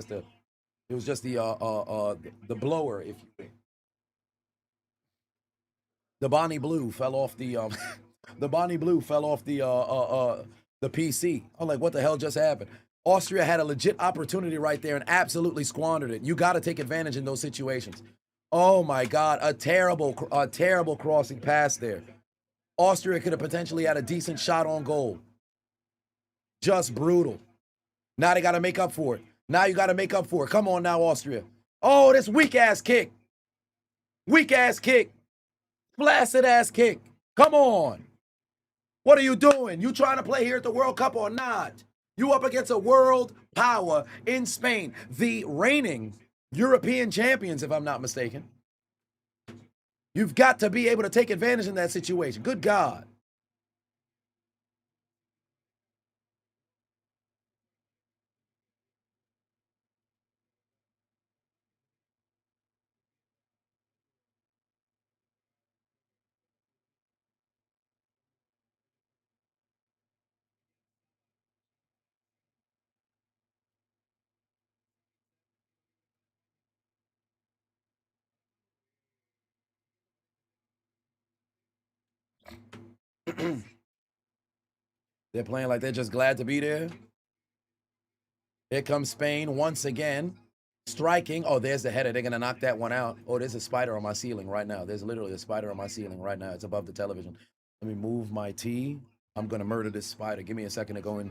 just the blower, if you will. The Bonnie Blue fell off the the Bonnie Blue fell off the PC. I'm like, what the hell just happened? Austria had a legit opportunity right there and absolutely squandered it. You got to take advantage in those situations. Oh my God, a terrible crossing pass there. Austria could have potentially had a decent shot on goal. Just brutal. Now they got to make up for it. Now you got to make up for it. Come on now, Austria. Oh, this weak-ass kick. Weak-ass kick. Blasted-ass kick. Come on. What are you doing? You trying to play here at the World Cup or not? You up against a world power in Spain, the reigning European champions, if I'm not mistaken. You've got to be able to take advantage in that situation. Good God. They're playing like they're just glad to be there. Here comes Spain once again. Striking. Oh, there's the header. They're going to knock that one out. Oh, there's a spider on my ceiling right now. There's literally a spider on my ceiling right now. It's above the television. Let me move my T. I'm going to murder this spider. Give me a second to go and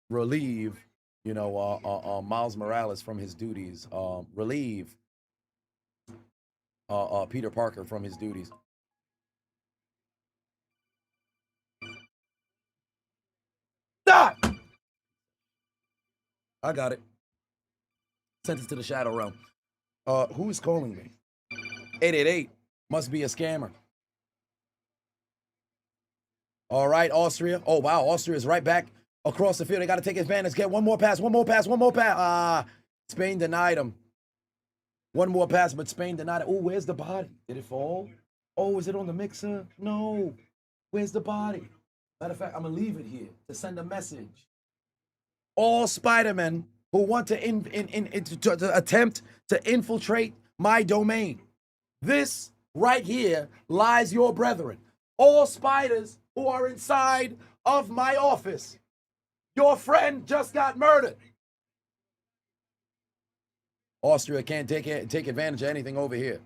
relieve, Miles Morales from his duties. Relieve Peter Parker from his duties. Stop! I got it. Sent it to the Shadow Realm. Who is calling me? 888. Must be a scammer. All right, Austria. Oh, wow. Austria is right back across the field. They got to take advantage. Get one more pass. Spain denied him. One more pass, but Spain denied it. Oh, where's the body? Did it fall? Oh, is it on the mixer? No. Where's the body? Matter of fact, I'm going to leave it here to send a message. All Spider-Men who want to attempt to infiltrate my domain. This right here lies your brethren. All spiders who are inside of my office. Your friend just got murdered. Austria can't take advantage of anything over here.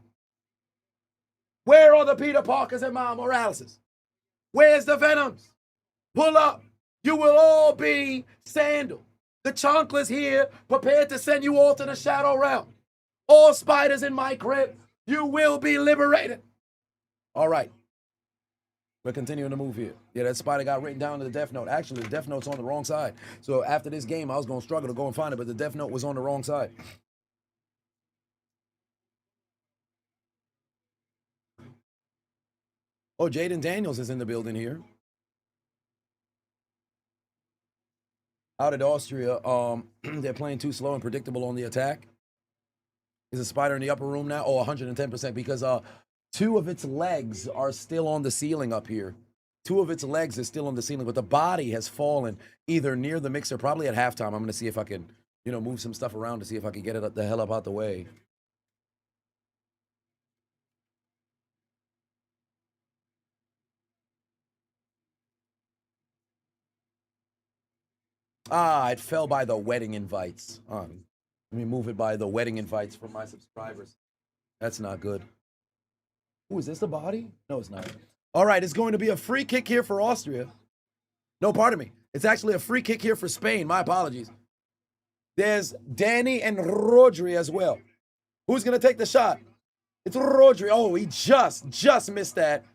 Where are the Peter Parkers and Miles Moraleses? Where's the Venoms? Pull up. You will all be sandaled. The Chonkla's here, prepared to send you all to the Shadow Realm. All spiders in my crib, You will be liberated. All right. We're continuing to move here. Yeah, that spider got written down in the death note. Actually, the death note's on the wrong side. So after this game, I was going to struggle to go and find it, but the death note was on the wrong side. Oh, Jaden Daniels is in the building here. Out at Austria, they're playing too slow and predictable on the attack. Is a spider in the upper room now? Oh, 110%, because two of its legs are still on the ceiling up here. Two of its legs is still on the ceiling, but the body has fallen either near the mixer, probably at halftime. I'm going to see if I can, move some stuff around to see if I can get it the hell up out the way. Ah, it fell by the wedding invites. Let me move it by the wedding invites for my subscribers. That's not good. Ooh, is this the body? No, it's not. All right, it's going to be a free kick here for Austria. No, pardon me. It's actually a free kick here for Spain. My apologies. There's Danny and Rodri as well. Who's going to take the shot? It's Rodri. Oh, he just missed that.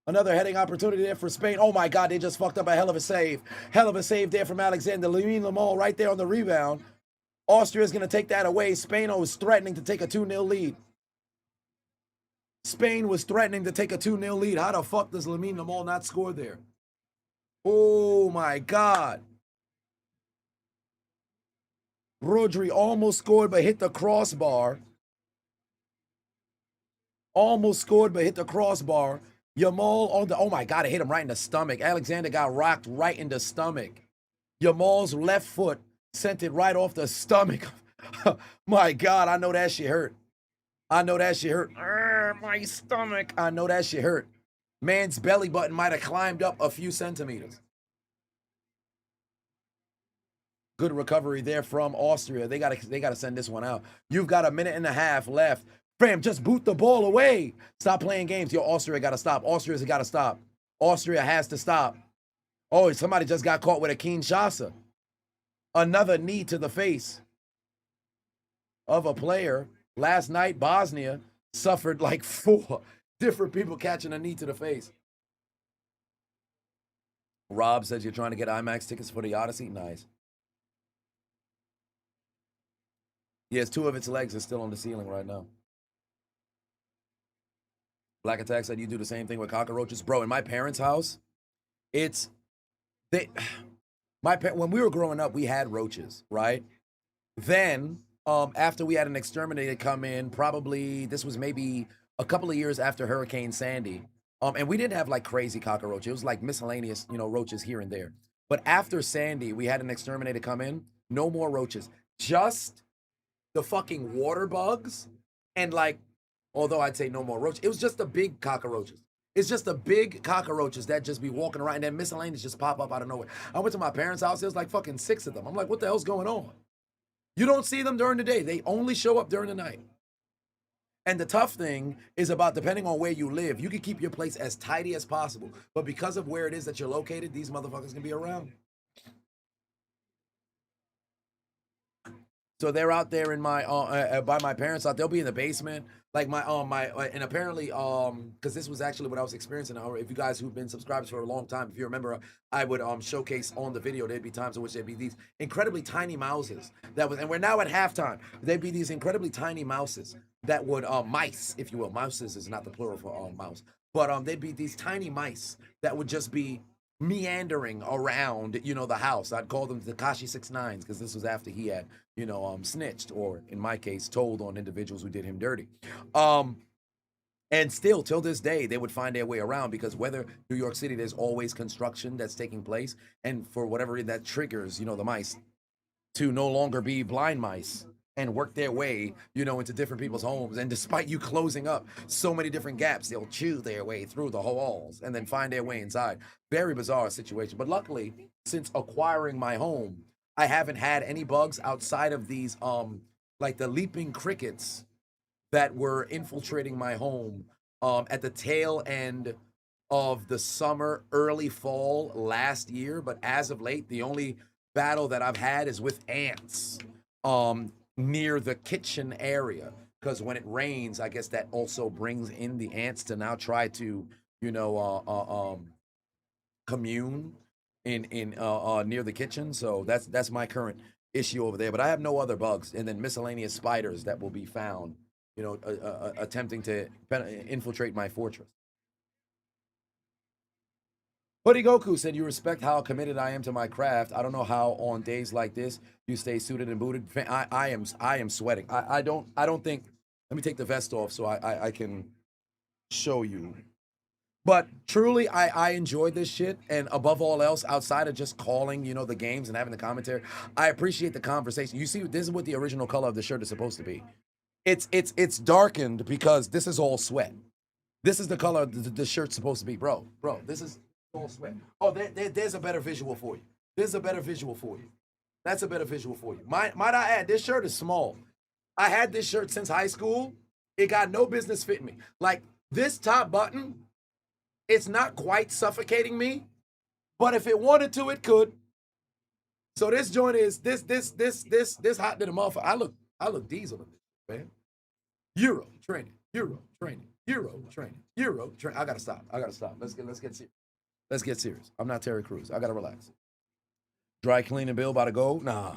Another heading opportunity there for Spain. Oh, my God, they just fucked up a hell of a save. Hell of a save there from Alexander. Lamine Lamal right there on the rebound. Austria's going to take that away. Spain was threatening to take a 2-0 lead. Spain was threatening to take a 2-0 lead. How the fuck does Lamine Lamal not score there? Oh, my God. Rodri almost scored but hit the crossbar. Almost scored but hit the crossbar. Yamal on the, oh my God, it hit him right in the stomach. Alexander got rocked right in the stomach. Yamal's left foot sent it right off the stomach. My God, I know that shit hurt. I know that shit hurt. My stomach. I know that shit hurt. Man's belly button might have climbed up a few centimeters. Good recovery there from Austria. They gotta send this one out. You've got a minute and a half left. Fam, just boot the ball away. Stop playing games. Yo, Austria got to stop. Austria's got to stop. Austria has to stop. Oh, somebody just got caught with a Kinshasa. Another knee to the face of a player. Last night, Bosnia suffered like 4 different people catching a knee to the face. Rob says you're trying to get IMAX tickets for the Odyssey. Nice. Yes, 2 of its legs are still on the ceiling right now. Black Attack said you do the same thing with cockroaches. Bro, in my parents' house, when we were growing up, we had roaches, right? Then, after we had an exterminator come in, probably, this was maybe a couple of years after Hurricane Sandy, and we didn't have like crazy cockroaches. It was like miscellaneous, roaches here and there. But after Sandy, we had an exterminator come in, no more roaches. Just the fucking water bugs and like, although I'd say no more roaches. It was just the big cockroaches. It's just the big cockroaches that just be walking around and then miscellaneous just pop up out of nowhere. I went to my parents' house. There's like fucking 6 of them. I'm like, what the hell's going on? You don't see them during the day. They only show up during the night. And the tough thing is about depending on where you live, you can keep your place as tidy as possible. But because of where it is that you're located, these motherfuckers can be around. So they're out there in my by my parents' house. They'll be in the basement, like and apparently because this was actually what I was experiencing. If you guys who've been subscribers for a long time, if you remember, I would showcase on the video. There'd be times in which there'd be these incredibly tiny mouses and we're now at halftime. There'd be these incredibly tiny mouses that would mice, if you will. Mouses is not the plural for mouse, but they'd be these tiny mice that would just be meandering around, the house. I'd call them Tekashi 6ix9ine because this was after he had, snitched, or in my case, told on individuals who did him dirty. And still, till this day, they would find their way around because whether New York City, there's always construction that's taking place. And for whatever reason, that triggers, the mice to no longer be blind mice and work their way, into different people's homes. And despite you closing up so many different gaps, they'll chew their way through the walls and then find their way inside. Very bizarre situation. But luckily, since acquiring my home, I haven't had any bugs outside of these, like the leaping crickets that were infiltrating my home at the tail end of the summer, early fall last year. But as of late, the only battle that I've had is with ants. Near the kitchen area. because when it rains, I guess that also brings in the ants to now try to, you know, commune in near the kitchen. So that's my current issue over there. But I have no other bugs, and then miscellaneous spiders that will be found, you know, attempting to infiltrate my fortress. Hoodie Goku said, "You respect how committed I am to my craft. I don't know how on days like this you stay suited and booted. I am sweating. I don't think. Let me take the vest off so I can show you. But truly, I enjoyed this shit, and above all else, outside of just calling, you know, the games and having the commentary, I appreciate the conversation. You see, this is what the original color of the shirt is supposed to be. It's darkened because this is all sweat. This is the color the shirt's supposed to be, bro. This is all sweat. Oh, there's a better visual for you. There's a better visual for you. That's a better visual for you. Might I add, this shirt is small. I had this shirt since high school. It got no business fitting me. Like this top button, it's not quite suffocating me, but if it wanted to, it could. So this joint is this hot to the motherfucker. I look diesel in this, man. Euro training. I gotta stop. Let's get serious. Let's get serious. I'm not Terry Crews. I gotta relax. Dry cleaning bill about to go? Nah.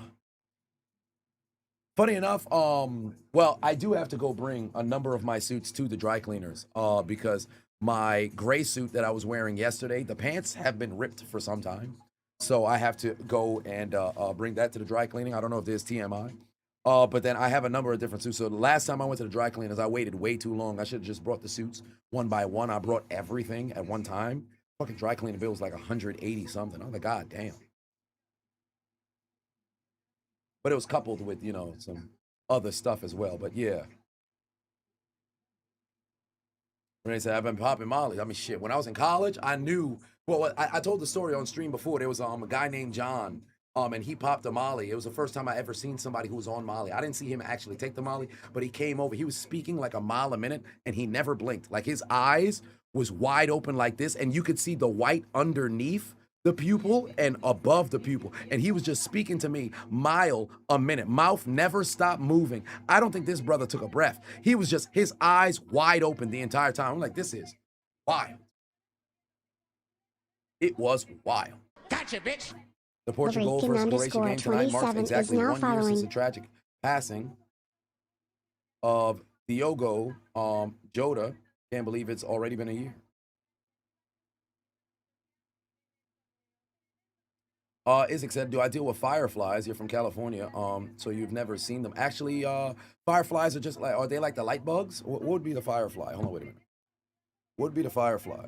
Funny enough, well, I do have to go bring a number of my suits to the dry cleaners, because my gray suit that I was wearing yesterday, the pants have been ripped for some time. So I have to go and bring that to the dry cleaning. I don't know if there's TMI. But then I have a number of different suits. So the last time I went to the dry cleaners, I waited way too long. I should have just brought the suits one by one. I brought everything at one time. Fucking dry cleaning bill was like 180 something. I was like, God damn. But it was coupled with, you know, some other stuff as well. But yeah. When they said, I've been popping Molly. I mean, shit. When I was in college, I knew. Well, I told the story on stream before. There was a guy named John, and he popped a Molly. It was the first time I ever seen somebody who was on Molly. I didn't see him actually take the Molly, but he came over. He was speaking like a mile a minute, and he never blinked. Like his eyes was wide open like this, and you could see the white underneath the pupil and above the pupil. And he was just speaking to me mile a minute. Mouth never stopped moving. I don't think this brother took a breath. He was just, his eyes wide open the entire time. I'm like, this is wild. It was wild. Gotcha, bitch. The Portugal first Croatia game tonight marks exactly 1 year following. since the tragic passing of Diogo Jota. Can't believe it's already been a year. Isaac said, do I deal with fireflies? You're from California, so you've never seen them. Actually, fireflies are just like, are they like the light bugs? What would be the firefly? Hold on, wait a minute. What would be the firefly?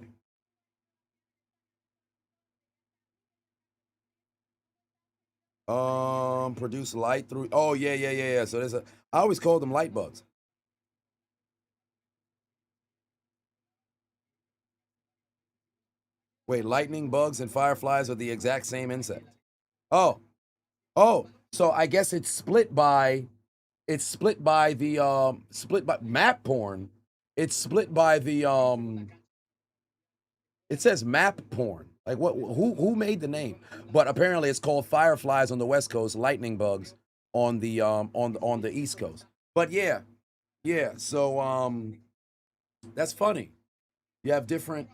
Produce light through, oh, yeah. So there's I always call them light bugs. Wait, lightning bugs and fireflies are the exact same insect. Oh, so I guess it's split by the split by map porn. It's split by the it says map porn. Like what who made the name? But apparently it's called fireflies on the West Coast, lightning bugs on the on the East Coast. But yeah. So that's funny. You have different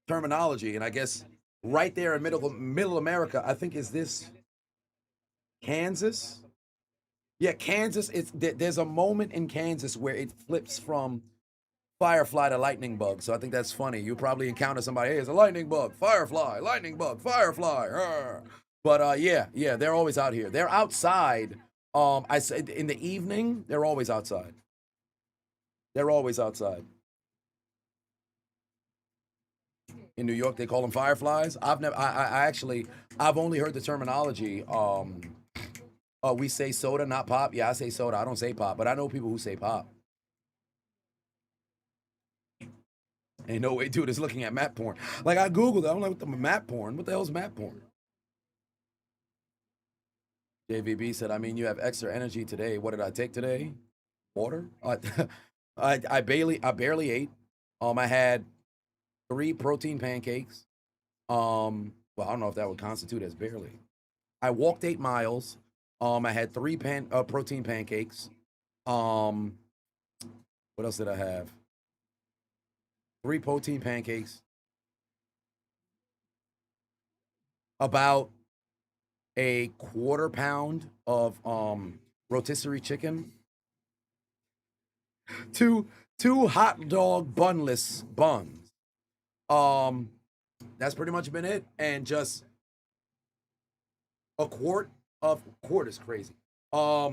terminology, and I guess right there in middle America, I think is this Kansas? Yeah, Kansas. There's a moment in Kansas where it flips from firefly to lightning bug. So I think that's funny. You probably encounter somebody, hey, it's a lightning bug, firefly, firefly. But yeah, they're always out here. They're outside. I said in the evening, they're always outside. They're always outside. In New York, they call them fireflies. I've only heard the terminology. We say soda, not pop. Yeah, I say soda. I don't say pop, but I know people who say pop. Ain't no way, dude, is looking at map porn. Like, I Googled it. I'm like, what the map porn? What the hell is map porn? JVB said, I mean, you have extra energy today. What did I take today? Water? I barely ate. I had 3 protein pancakes. Well, I don't know if that would constitute as barely. I walked 8 miles. I had 3 protein pancakes. What else did I have? 3 protein pancakes. About a 1/4 pound of rotisserie chicken. Two hot dog bunless buns. That's pretty much been it. And just a quart is crazy. A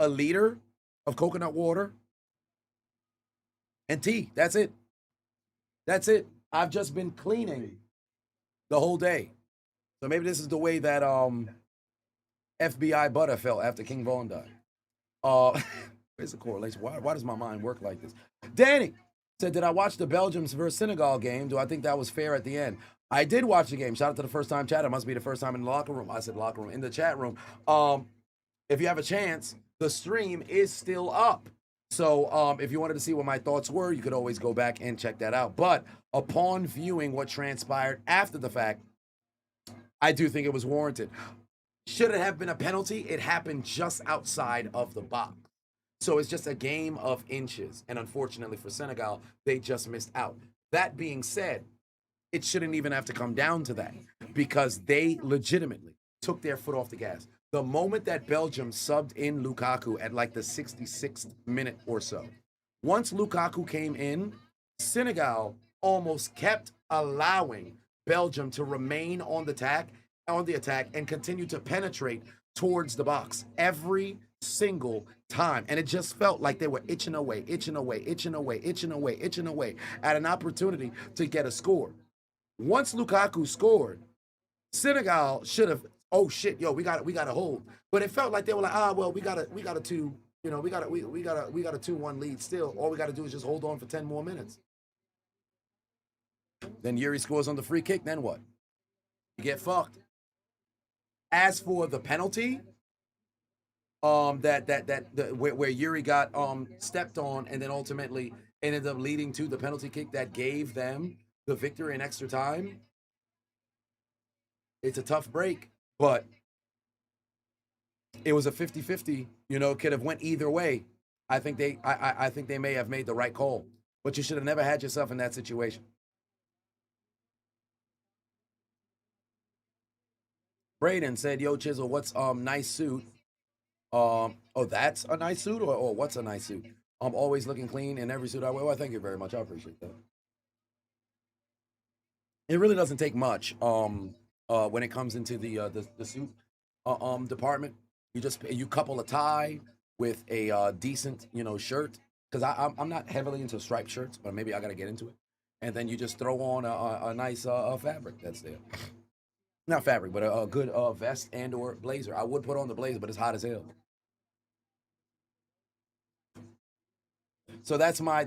liter of coconut water and tea. That's it. That's it. I've just been cleaning the whole day. So maybe this is the way that FBI Butter felt after King Vaughn died. Where's the correlation? Why does my mind work like this? Danny said, did I watch the Belgium versus Senegal game? Do I think that was fair at the end? I did watch the game. Shout out to the first time chat. It must be the first time in the locker room. I said locker room, in the chat room. If you have a chance, the stream is still up. So if you wanted to see what my thoughts were, you could always go back and check that out. But upon viewing what transpired after the fact, I do think it was warranted. Should it have been a penalty? It happened just outside of the box. So it's just a game of inches. And unfortunately for Senegal, they just missed out. That being said, it shouldn't even have to come down to that because they legitimately took their foot off the gas. The moment that Belgium subbed in Lukaku at like the 66th minute or so, once Lukaku came in, Senegal almost kept allowing Belgium to remain on the attack and continue to penetrate towards the box every single time. And it just felt like they were itching away at an opportunity to get a score. Once Lukaku scored, Senegal should have, oh shit, yo, we got to hold. But it felt like they were like, well, we got a 2-1 lead still. All we got to do is just hold on for 10 more minutes. Then Yuri scores on the free kick, then what? You get fucked. As for the penalty, where Yuri got stepped on and then ultimately ended up leading to the penalty kick that gave them the victory in extra time. It's a tough break, but it was a 50-50, could have went either way. I think they may have made the right call, but you should have never had yourself in that situation. Braden said, yo, Chisel, what's nice suit? Oh, that's a nice suit, or what's a nice suit? I'm always looking clean in every suit I wear. Well, thank you very much. I appreciate that. It really doesn't take much when it comes into the suit department. You couple a tie with a decent shirt, because I'm not heavily into striped shirts, but maybe I got to get into it. And then you just throw on a nice fabric that's there. Not fabric, but a good vest and or blazer. I would put on the blazer, but it's hot as hell. So that's my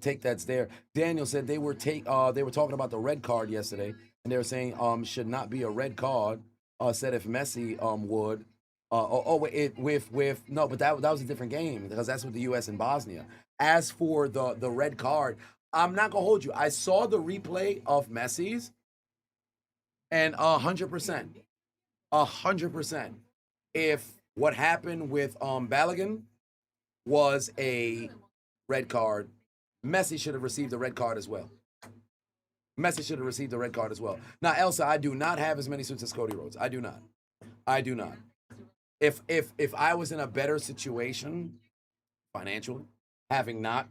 take that's there. Daniel said they were talking about the red card yesterday, and they were saying should not be a red card. Said if Messi would. No, but that was a different game because that's with the U.S. and Bosnia. As for the red card, I'm not gonna hold you. I saw the replay of Messi's. And 100%, if what happened with Balogun was a red card, Messi should have received a red card as well. Now, Elsa, I do not have as many suits as Cody Rhodes. I do not. If I was in a better situation financially, having not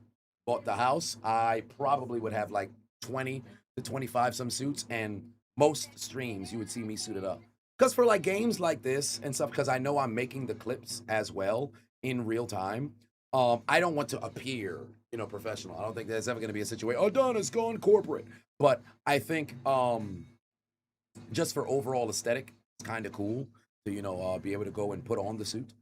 bought the house, I probably would have like 20 to 25 some suits, and most streams you would see me suited up. Because for like games like this and stuff, because I know I'm making the clips as well in real time, I don't want to appear, professional. I don't think there's ever going to be a situation, Adonis gone corporate. But I think just for overall aesthetic, it's kind of cool to, be able to go and put on the suit.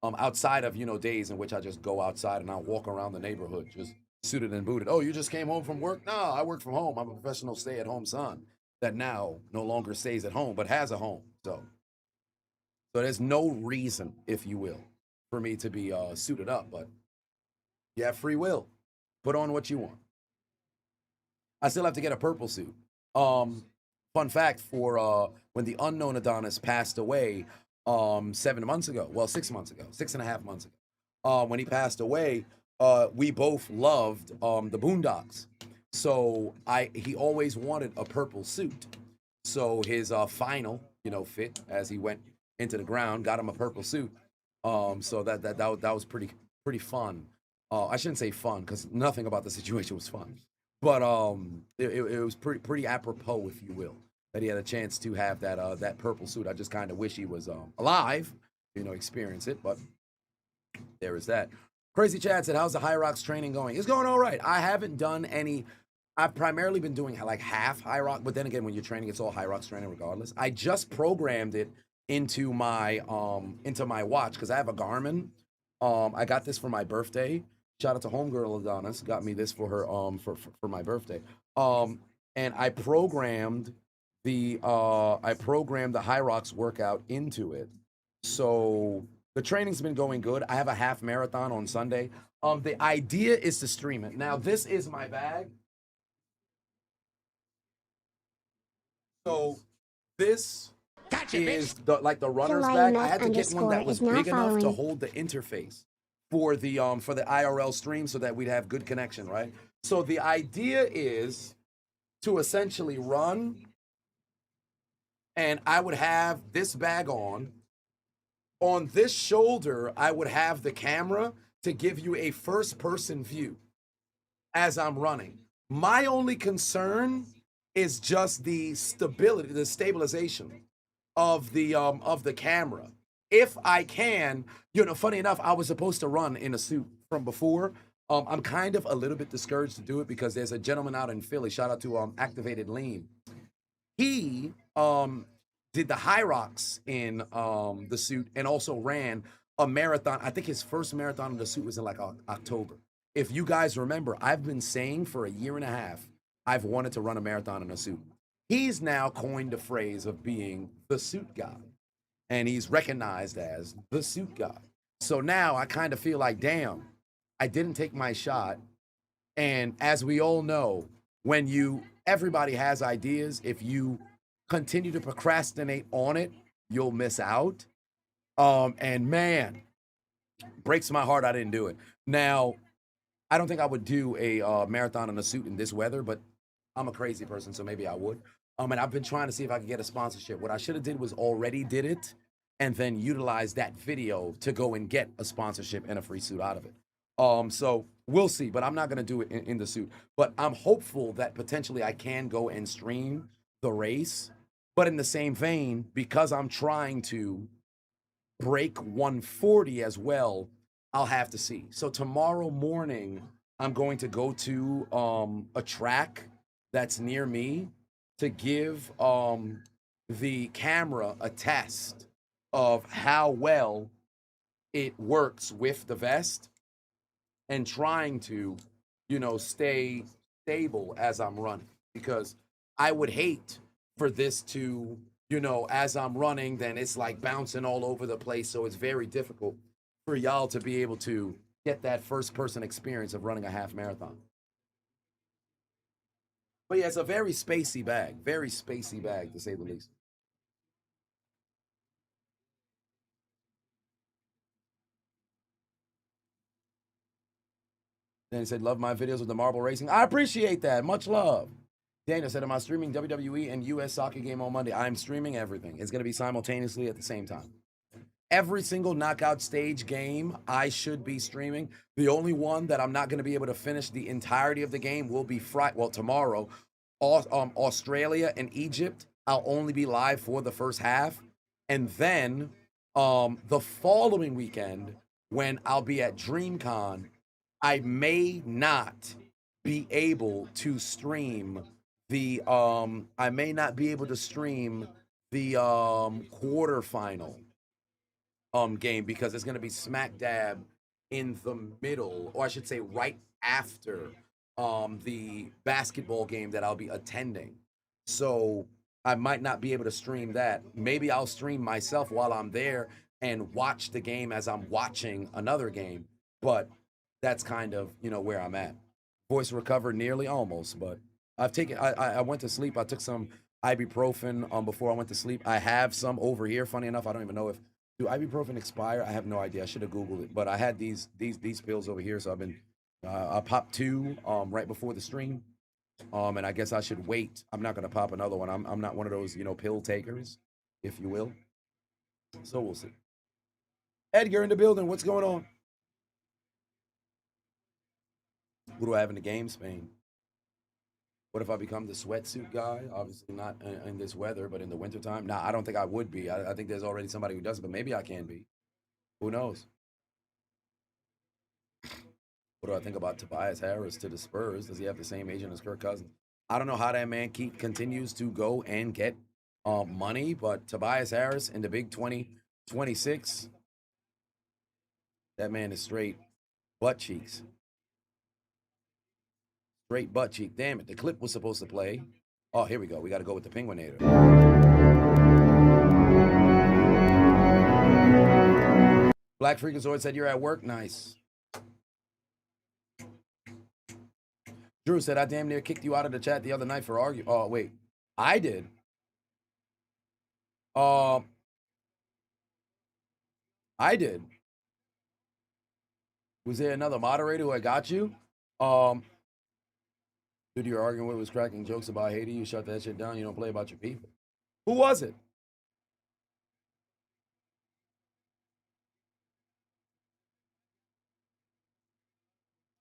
Outside of, days in which I just go outside and I walk around the neighborhood, just suited and booted. Oh, you just came home from work? No, I work from home. I'm a professional stay-at-home son that now no longer stays at home, but has a home. So there's no reason, if you will, for me to be suited up, but you have free will. Put on what you want. I still have to get a purple suit. Fun fact, for when the unknown Adonis passed away 6 months ago, 6.5 months ago, when he passed away, we both loved the Boondocks. So he always wanted a purple suit. So his final, fit as he went into the ground, got him a purple suit. So that was pretty fun. I shouldn't say fun because nothing about the situation was fun, but it was pretty apropos, if you will, that he had a chance to have that purple suit. I just kind of wish he was alive, experience it. But there is that. Crazy Chad said, "How's the High Rocks training going?" It's going all right. I haven't done any. I've primarily been doing like half High Rock, but then again, when you're training, it's all High Rocks training regardless. I just programmed it into my watch because I have a Garmin. I got this for my birthday. Shout out to homegirl Adonis, got me this for her for my birthday. And I programmed the High Rocks workout into it. So the training's been going good. I have a half marathon on Sunday. The idea is to stream it. Now, this is my bag. So this is the runner's bag. I had to get one that was big enough to hold the interface for the IRL stream so that we'd have good connection, right? So the idea is to essentially run, and I would have this bag on. On this shoulder, I would have the camera to give you a first-person view as I'm running. My only concern is just the stability, the stabilization of the camera. If I can, funny enough, I was supposed to run in a suit from before. I'm kind of a little bit discouraged to do it because there's a gentleman out in Philly, shout out to Activated Lean. He did the High Rocks in the suit and also ran a marathon. I think his first marathon in the suit was in like October. If you guys remember, I've been saying for a year and a half, I've wanted to run a marathon in a suit. He's now coined the phrase of being the suit guy, and he's recognized as the suit guy. So now I kind of feel like, damn, I didn't take my shot. And as we all know, everybody has ideas. If you continue to procrastinate on it, you'll miss out. And man, breaks my heart I didn't do it. Now, I don't think I would do a marathon in a suit in this weather, but I'm a crazy person, so maybe I would. And I've been trying to see if I could get a sponsorship. What I should have did was already did it and then utilize that video to go and get a sponsorship and a free suit out of it. So we'll see, but I'm not going to do it in the suit. But I'm hopeful that potentially I can go and stream the race. But in the same vein, because I'm trying to break 140 as well, I'll have to see. So tomorrow morning, I'm going to go to a track that's near me to give the camera a test of how well it works with the vest and trying to, stay stable as I'm running. Because I would hate for this to, as I'm running, then it's like bouncing all over the place. So it's very difficult for y'all to be able to get that first person experience of running a half marathon. But yeah, it's a very spacey bag to say the least. Then he said, "Love my videos with the marble racing." I appreciate that. Much love. Daniel said, "Am I streaming WWE and US soccer game on Monday?" I'm streaming everything. It's going to be simultaneously at the same time. Every single knockout stage game I should be streaming. The only one that I'm not going to be able to finish the entirety of the game will be tomorrow. Australia and Egypt, I'll only be live for the first half. And then the following weekend, when I'll be at DreamCon, I may not be able to stream the quarterfinal game because it's going to be smack dab in the middle, or I should say right after the basketball game that I'll be attending. So I might not be able to stream that. Maybe I'll stream myself while I'm there and watch the game as I'm watching another game. But that's kind of, where I'm at. Voice recovered nearly, almost, but I went to sleep. I took some ibuprofen before I went to sleep. I have some over here. Funny enough, I don't even know if do ibuprofen expire. I have no idea. I should have Googled it, but I had these pills over here, so I've been I popped 2 right before the stream. And I guess I should wait. I'm not gonna pop another one. I'm not one of those, pill takers, if you will. So we'll see. Edgar in the building. What's going on? Who do I have in the game? Spain. What if I become the sweatsuit guy? Obviously not in this weather, but in the wintertime. Nah, I don't think I would be. I think there's already somebody who does it, but maybe I can be. Who knows? What do I think about Tobias Harris to the Spurs? Does he have the same agent as Kirk Cousins? I don't know how that man continues to go and get money, but Tobias Harris in the big 2026, that man is straight butt cheeks. Straight butt cheek. Damn it, the clip was supposed to play. Oh, here we go. We got to go with the Penguinator. Black Freakazoid said you're at work. Nice. Drew said I damn near kicked you out of the chat the other night for arguing. Oh, wait. I did. I did. Was there another moderator who I got you? Dude you're arguing with was cracking jokes about Haiti. You shut that shit down. You don't play about your people. Who was it?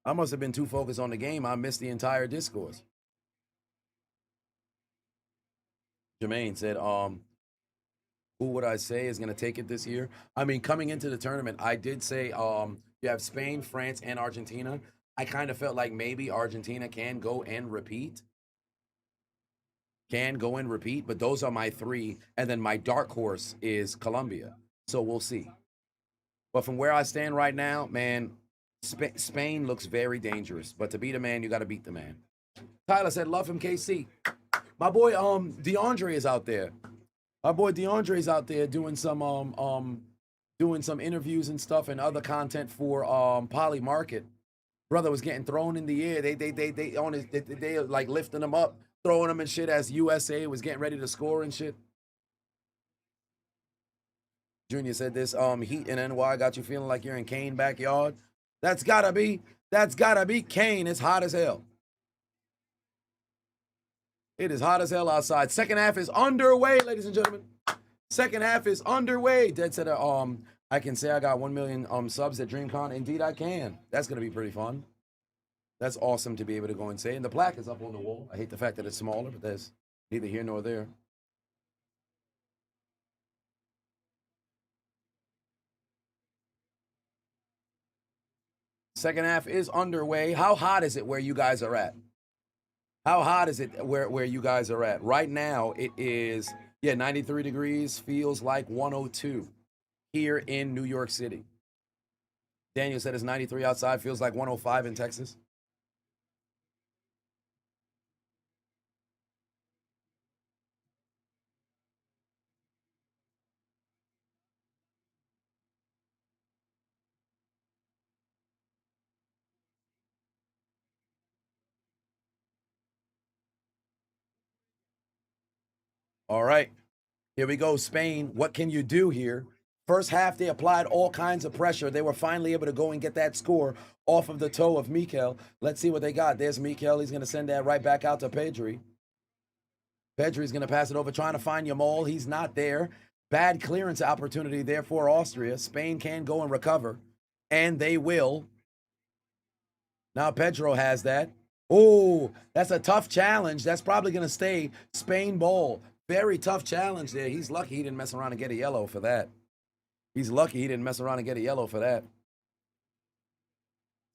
I must have been too focused on the game. I missed the entire discourse. Jermaine said, who would I say is going to take it this year? I mean, coming into the tournament, I did say you have Spain, France, and Argentina. I kind of felt like maybe Argentina can go and repeat. But those are my 3. And then my dark horse is Colombia. So we'll see. But from where I stand right now, man, Spain looks very dangerous. But to beat a man, you got to beat the man. Tyler said, love him, KC. My boy DeAndre is out there. My boy DeAndre is out there doing some interviews and stuff and other content for Poly Market. Brother was getting thrown in the air. They like lifting him up, throwing him and shit as USA was getting ready to score and shit. Junior said this heat in NY got you feeling like you're in Kane backyard. That's gotta be Kane. It's hot as hell. It is hot as hell outside. Second half is underway, ladies and gentlemen. Second half is underway. Dead said, I can say I got 1 million subs at DreamCon. Indeed, I can. That's going to be pretty fun. That's awesome to be able to go and say. And the plaque is up on the wall. I hate the fact that it's smaller, but that's neither here nor there. Second half is underway. How hot is it where you guys are at? How hot is it where you guys are at? Right now, it is, 93 degrees. Feels like 102 here in New York City. Daniel said it's 93 outside. Feels like 105 in Texas. All right, here we go, Spain. What can you do here? First half, they applied all kinds of pressure. They were finally able to go and get that score off of the toe of Mikel. Let's see what they got. There's Mikel. He's going to send that right back out to Pedri. Pedri's going to pass it over, trying to find Yamal. He's not there. Bad clearance opportunity there for Austria. Spain can go and recover, and they will. Now Pedro has that. Oh, that's a tough challenge. That's probably going to stay Spain ball. Very tough challenge there. He's lucky he didn't mess around and get a yellow for that.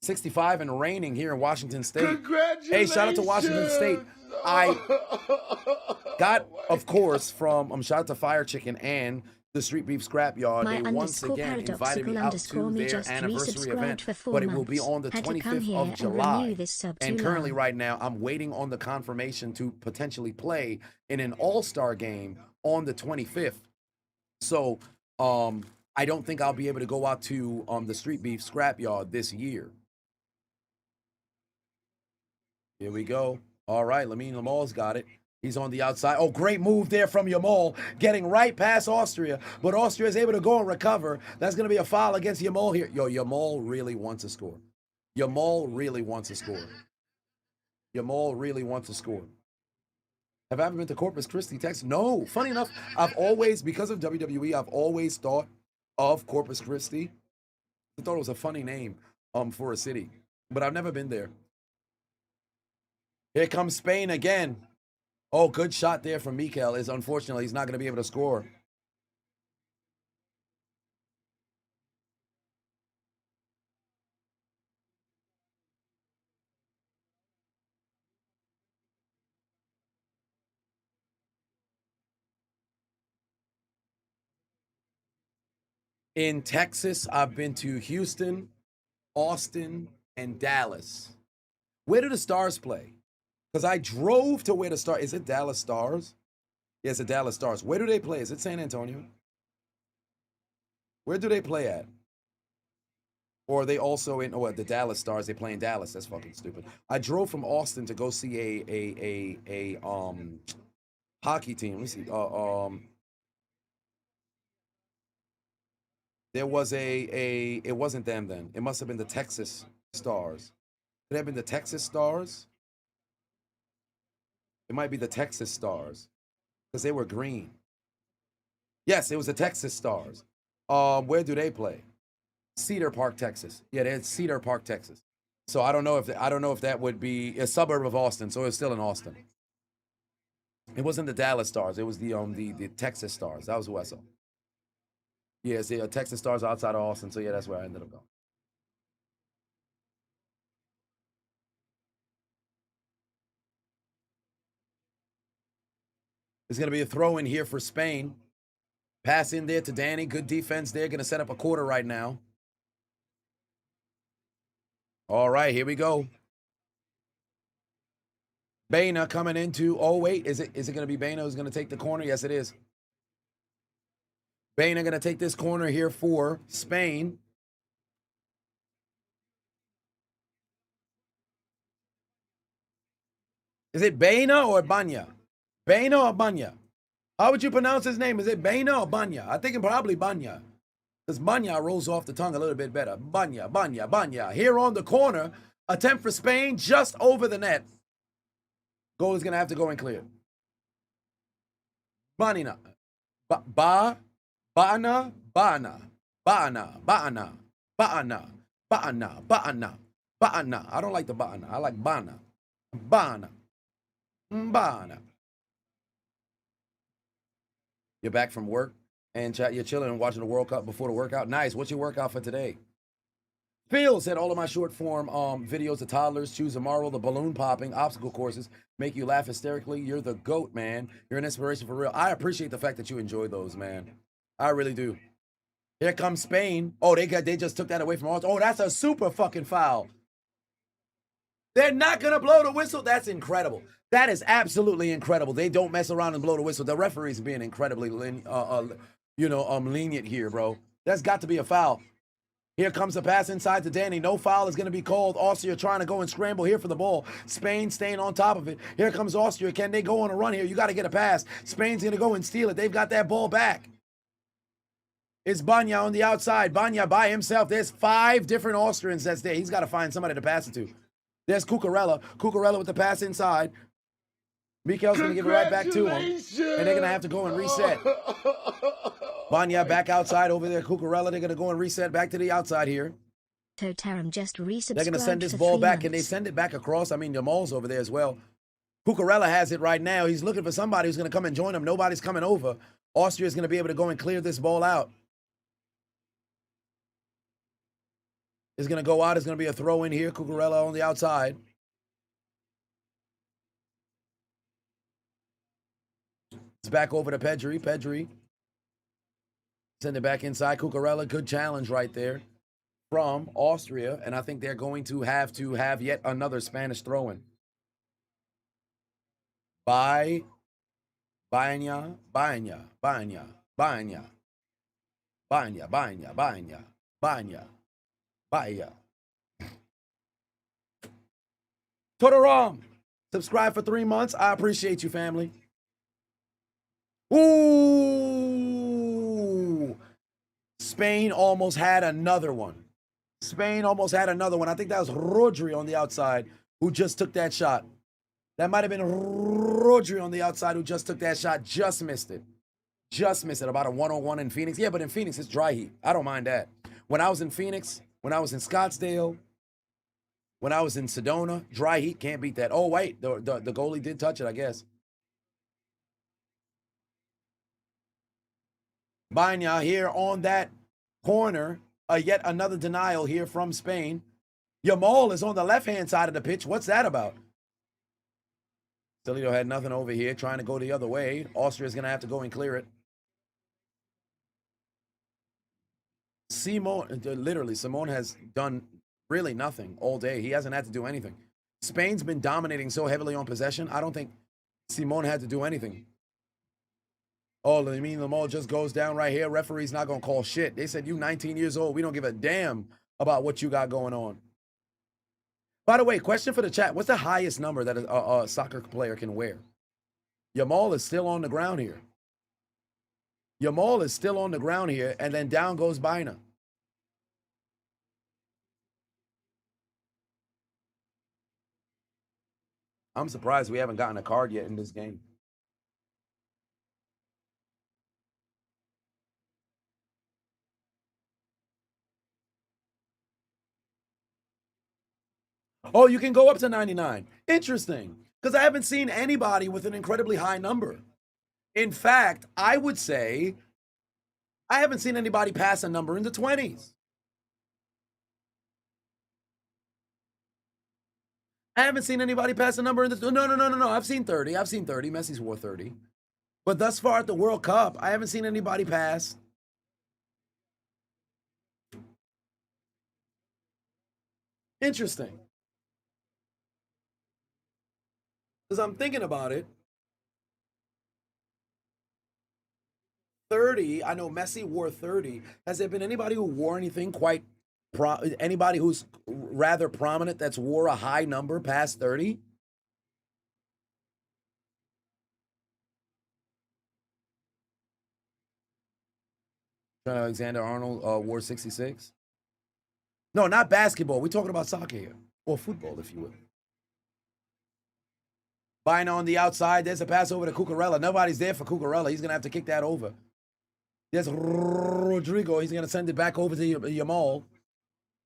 65 and raining here in Washington State. Congratulations. Hey, shout out to Washington State. I got, of course, from shout out to Fire Chicken and the Street Beef Scrapyard. They once again invited me out to their anniversary event, but it will be on the 25th of July. And currently right now, I'm waiting on the confirmation to potentially play in an all-star game on the 25th. So I don't think I'll be able to go out to the Street Beef Scrapyard this year. Here we go. All right, Lamine Yamal's got it. He's on the outside. Oh, great move there from Yamal, getting right past Austria. But Austria is able to go and recover. That's going to be a foul against Yamal here. Yo, Yamal really wants to score. Yamal really wants to score. Yamal really wants to score. Have I ever been to Corpus Christi, Texas? No. Funny enough, I've always, because of WWE, I've always thought of Corpus Christi. I thought it was a funny name for a city, but I've never been there. Here comes Spain again. Oh, good shot there from Mikel. Is unfortunately he's not going to be able to score. In Texas, I've been to Houston, Austin, and Dallas. Where do the Stars play? Because I drove to where the Stars... Is it Dallas Stars? Yes, it's Dallas Stars. Where do they play? Is it San Antonio? Where do they play at? Or are they also in... Oh, the Dallas Stars. They play in Dallas. That's fucking stupid. I drove from Austin to go see a hockey team. Let me see. There was it wasn't them then. It must have been the Texas Stars. Could it have been the Texas Stars? It might be the Texas Stars because they were green. Yes, it was the Texas Stars. Where do they play? Cedar Park, Texas. Yeah, they're Cedar Park, Texas. So I don't know if that would be a suburb of Austin. So it's still in Austin. It wasn't the Dallas Stars. It was the Texas Stars. That was who I saw. Yeah, see, Texas Stars outside of Austin. So yeah, that's where I ended up going. There's going to be a throw in here for Spain. Pass in there to Danny. Good defense there. Going to set up a quarter right now. All right, here we go. Baina coming into. Oh, wait. Is it going to be Baina who's going to take the corner? Yes, it is. Baina going to take this corner here for Spain. Is it Baina or Banya? Baina or Banya? How would you pronounce his name? Is it Baina or Banya? I think it's probably Banya. Because Banya rolls off the tongue a little bit better. Banya, Banya, Banya. Here on the corner. Attempt for Spain just over the net. Goal is going to have to go in clear. Banina. Bana. Bana. Bana. Bana. Bana. Bana. Bana. Bana. Bana. I don't like the Bana. I like Bana. Bana. Bana. You're back from work and you're chilling and watching the World Cup before the workout. Nice. What's your workout for today? Phil said all of my short form videos to toddlers, choose tomorrow, the balloon popping, obstacle courses, make you laugh hysterically. You're the GOAT, man. You're an inspiration for real. I appreciate the fact that you enjoy those, man. I really do. Here comes Spain. Oh, they just took that away from us. Oh, that's a super fucking foul. They're not going to blow the whistle. That's incredible. That is absolutely incredible. They don't mess around and blow the whistle. The referee's being incredibly lenient here, bro. That's got to be a foul. Here comes the pass inside to Danny. No foul is going to be called. Austria trying to go and scramble here for the ball. Spain staying on top of it. Here comes Austria. Can they go on a run here? You got to get a pass. Spain's going to go and steal it. They've got that ball back. It's Banya on the outside. Banya by himself. There's 5 different Austrians that's there. He's got to find somebody to pass it to. There's Cucurella. Cucurella with the pass inside. Mikel's going to give it right back to him. And they're going to have to go and reset. Banya back outside over there. Cucurella, they're going to go and reset back to the outside here. Totarum just resubscribed. They're going to send this ball back. Can they send it back across? I mean, Jamal's over there as well. Cucurella has it right now. He's looking for somebody who's going to come and join him. Nobody's coming over. Austria is going to be able to go and clear this ball out. It's going to go out. It's going to be a throw in here. Cucurella on the outside. It's back over to Pedri. Pedri. Send it back inside. Cucurella, good challenge right there from Austria. And I think they're going to have yet another Spanish throw-in. Banya. Banya. Banya. Banya. Banya. Banya. Banya. Banya. Banya. Totaram. Subscribe for 3 months. I appreciate you, family. Ooh. Spain almost had another one. Spain almost had another one. I think that was Rodri on the outside who just took that shot. That might have been Rodri on the outside who just took that shot. Just missed it. Just missed it. About a 1-on-1 in Phoenix. Yeah, but in Phoenix, it's dry heat. I don't mind that. When I was in Phoenix, when I was in Scottsdale, when I was in Sedona, dry heat, can't beat that. Oh, wait, the goalie did touch it, I guess. Banya here on that corner. Yet another denial here from Spain. Yamal is on the left-hand side of the pitch. What's that about? Stilito had nothing over here, trying to go the other way. Austria's going to have to go and clear it. Simone has done really nothing all day. He hasn't had to do anything. Spain's been dominating so heavily on possession. I don't think Simone had to do anything. Oh, I mean, Lamar just goes down right here. Referee's not going to call shit. They said, you 19 years old. We don't give a damn about what you got going on. By the way, question for the chat. What's the highest number that a soccer player can wear? Yamal is still on the ground here. Yamal is still on the ground here, and then down goes Bina. I'm surprised we haven't gotten a card yet in this game. Oh, you can go up to 99. Interesting. Because I haven't seen anybody with an incredibly high number. In fact, I would say I haven't seen anybody pass a number in the 20s. I haven't seen anybody pass a number in the... No. I've seen 30. I've seen 30. Messi's wore 30. But thus far at the World Cup, I haven't seen anybody pass. Interesting. Because I'm thinking about it. 30, I know Messi wore 30. Has there been anybody who wore anything quite... anybody who's rather prominent that's wore a high number past 30? Alexander-Arnold wore 66. No, not basketball. We're talking about soccer here. Or football, if you will. Bina on the outside. There's a pass over to Cucurella. Nobody's there for Cucurella. He's going to have to kick that over. There's Rodrigo. He's going to send it back over to Yamal.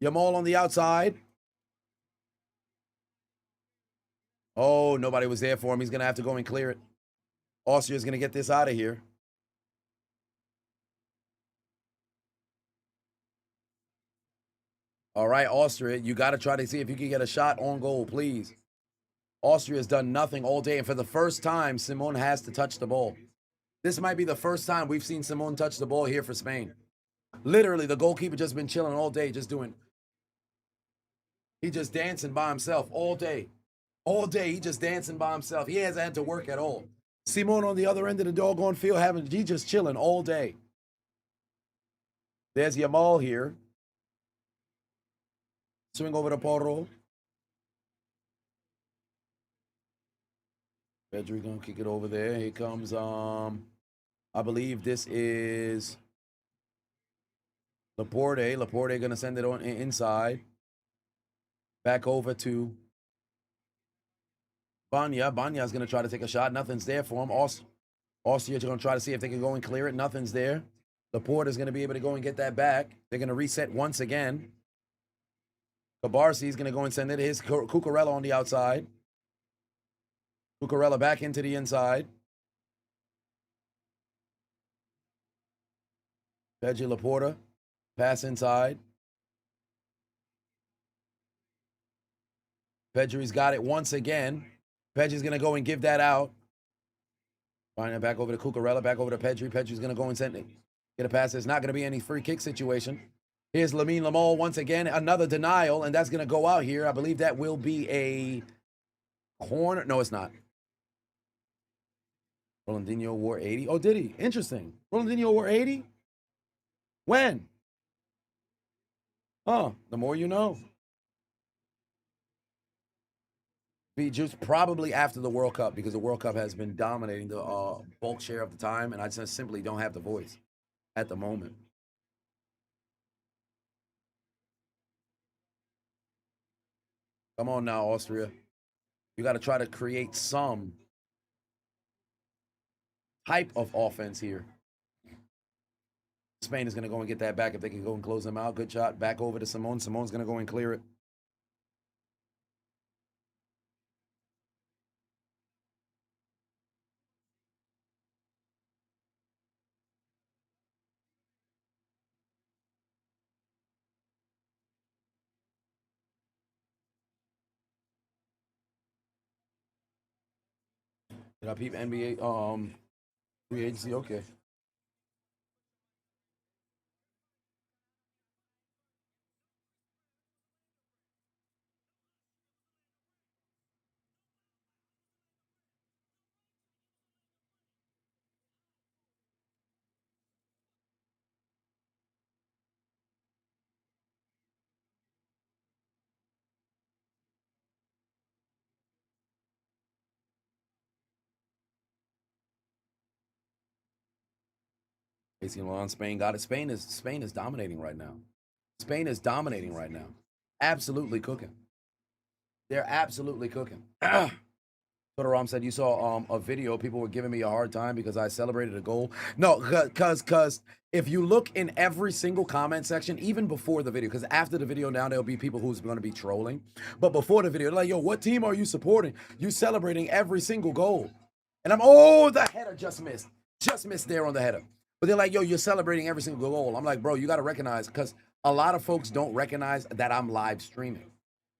Yamal on the outside. Oh, nobody was there for him. He's going to have to go and clear it. Austria's going to get this out of here. All right, Austria, you got to try to see if you can get a shot on goal, please. Austria has done nothing all day, and for the first time, Simone has to touch the ball. This might be the first time we've seen Simone touch the ball here for Spain. Literally, the goalkeeper just been chilling all day, just doing... He just dancing by himself all day. All day, he just dancing by himself. He hasn't had to work at all. Simone on the other end of the doggone field, he just chilling all day. There's Yamal here. Swing over to Porro. Pedri gonna kick it over there. Here comes, I believe this is Laporte. Laporte gonna send it on inside. Back over to Banya. Banya's gonna try to take a shot. Nothing's there for him. Austria's gonna try to see if they can go and clear it. Nothing's there. Laporte is gonna be able to go and get that back. They're gonna reset once again. Cabarsi's gonna go and send it. Here's Cucurella on the outside. Cucurella back into the inside. Pedri Laporta. Pass inside. Pedri's got it once again. Pedri's going to go and give that out. Finding it back over to Cucurella. Back over to Pedri. Pedri's going to go and send it. Get a pass. There's not going to be any free kick situation. Here's Lamine Yamal once again. Another denial, and that's going to go out here. I believe that will be a corner. No, it's not. Ronaldinho wore 80. Oh, did he? Interesting. Ronaldinho wore 80? When? Oh, the more you know. Be just probably after the World Cup, because the World Cup has been dominating the bulk share of the time, and I just simply don't have the voice at the moment. Come on now, Austria. You got to try to create some type of offense here. Spain is going to go and get that back if they can go and close them out. Good shot. Back over to Simone. Simone's going to go and clear it. Did I peep NBA free agency? Okay. AC Milan, Spain got it. Spain is dominating right now. Spain is dominating right now. Absolutely cooking. They're absolutely cooking. Ram said you saw a video. People were giving me a hard time because I celebrated a goal. No, because if you look in every single comment section, even before the video, because after the video now there'll be people who's going to be trolling. But before the video, they're like, yo, what team are you supporting? You celebrating every single goal. And I'm, oh, the header just missed. Just missed there on the header. But they're like, yo, you're celebrating every single goal. I'm like, bro, you got to recognize, because a lot of folks don't recognize that I'm live streaming,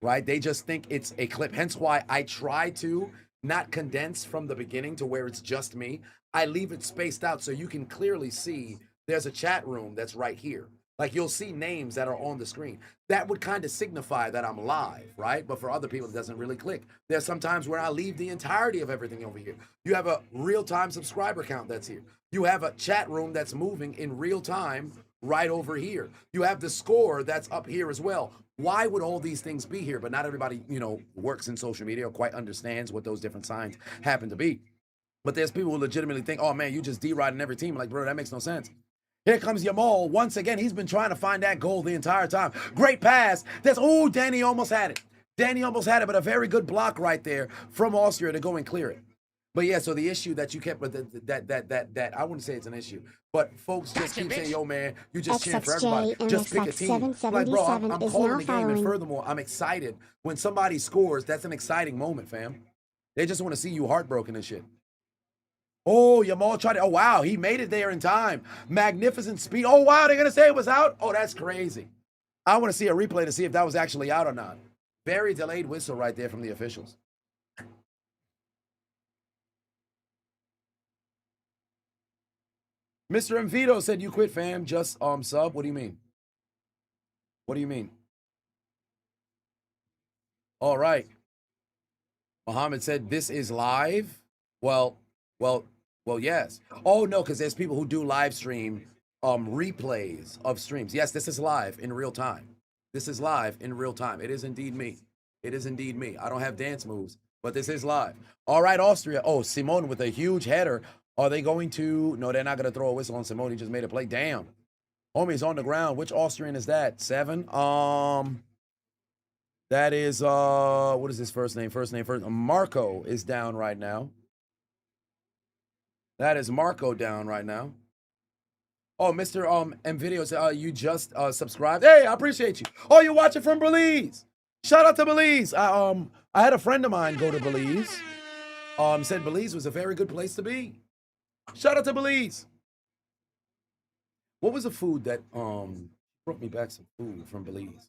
right? They just think it's a clip. Hence why I try to not condense from the beginning to where it's just me. I leave it spaced out so you can clearly see there's a chat room that's right here. Like you'll see names that are on the screen. That would kind of signify that I'm live, right? But for other people, it doesn't really click. There's some times where I leave the entirety of everything over here. You have a real-time subscriber count that's here. You have a chat room that's moving in real time right over here. You have the score that's up here as well. Why would all these things be here? But not everybody, works in social media or quite understands what those different signs happen to be. But there's people who legitimately think, oh man, you just D-riding every team. Like, bro, that makes no sense. Here comes Yamal. Once again, he's been trying to find that goal the entire time. Great pass. Danny almost had it. Danny almost had it, but a very good block right there from Austria to go and clear it. But yeah, so the issue that you kept with that I wouldn't say it's an issue, but folks just keep saying, yo, man, you just cheering for everybody. Just pick a team. Like, bro, I'm calling the game, and furthermore, I'm excited. When somebody scores, that's an exciting moment, fam. They just want to see you heartbroken and shit. Oh, Yamal tried to, oh, wow, he made it there in time. Magnificent speed. Oh, wow, they're going to say it was out? Oh, that's crazy. I want to see a replay to see if that was actually out or not. Very delayed whistle right there from the officials. Mr. Mvito said you quit, fam. Just sub. What do you mean? What do you mean? All right. Muhammad said this is live. Well, yes. Oh no, because there's people who do live stream replays of streams. Yes, this is live in real time. This is live in real time. It is indeed me. It is indeed me. I don't have dance moves, but this is live. All right, Austria. Oh, Simone with a huge header. Are they going to? No, they're not going to throw a whistle on Simone. He just made a play. Damn. Homie's on the ground. Which Austrian is that? 7? That is, what is his first name? First. Marco is down right now. That is Marco down right now. Oh, Mr. Mvideo, you just subscribed. Hey, I appreciate you. Oh, you're watching from Belize. Shout out to Belize. I had a friend of mine go to Belize. Said Belize was a very good place to be. Shout out to Belize. What was the food that brought me back some food from Belize?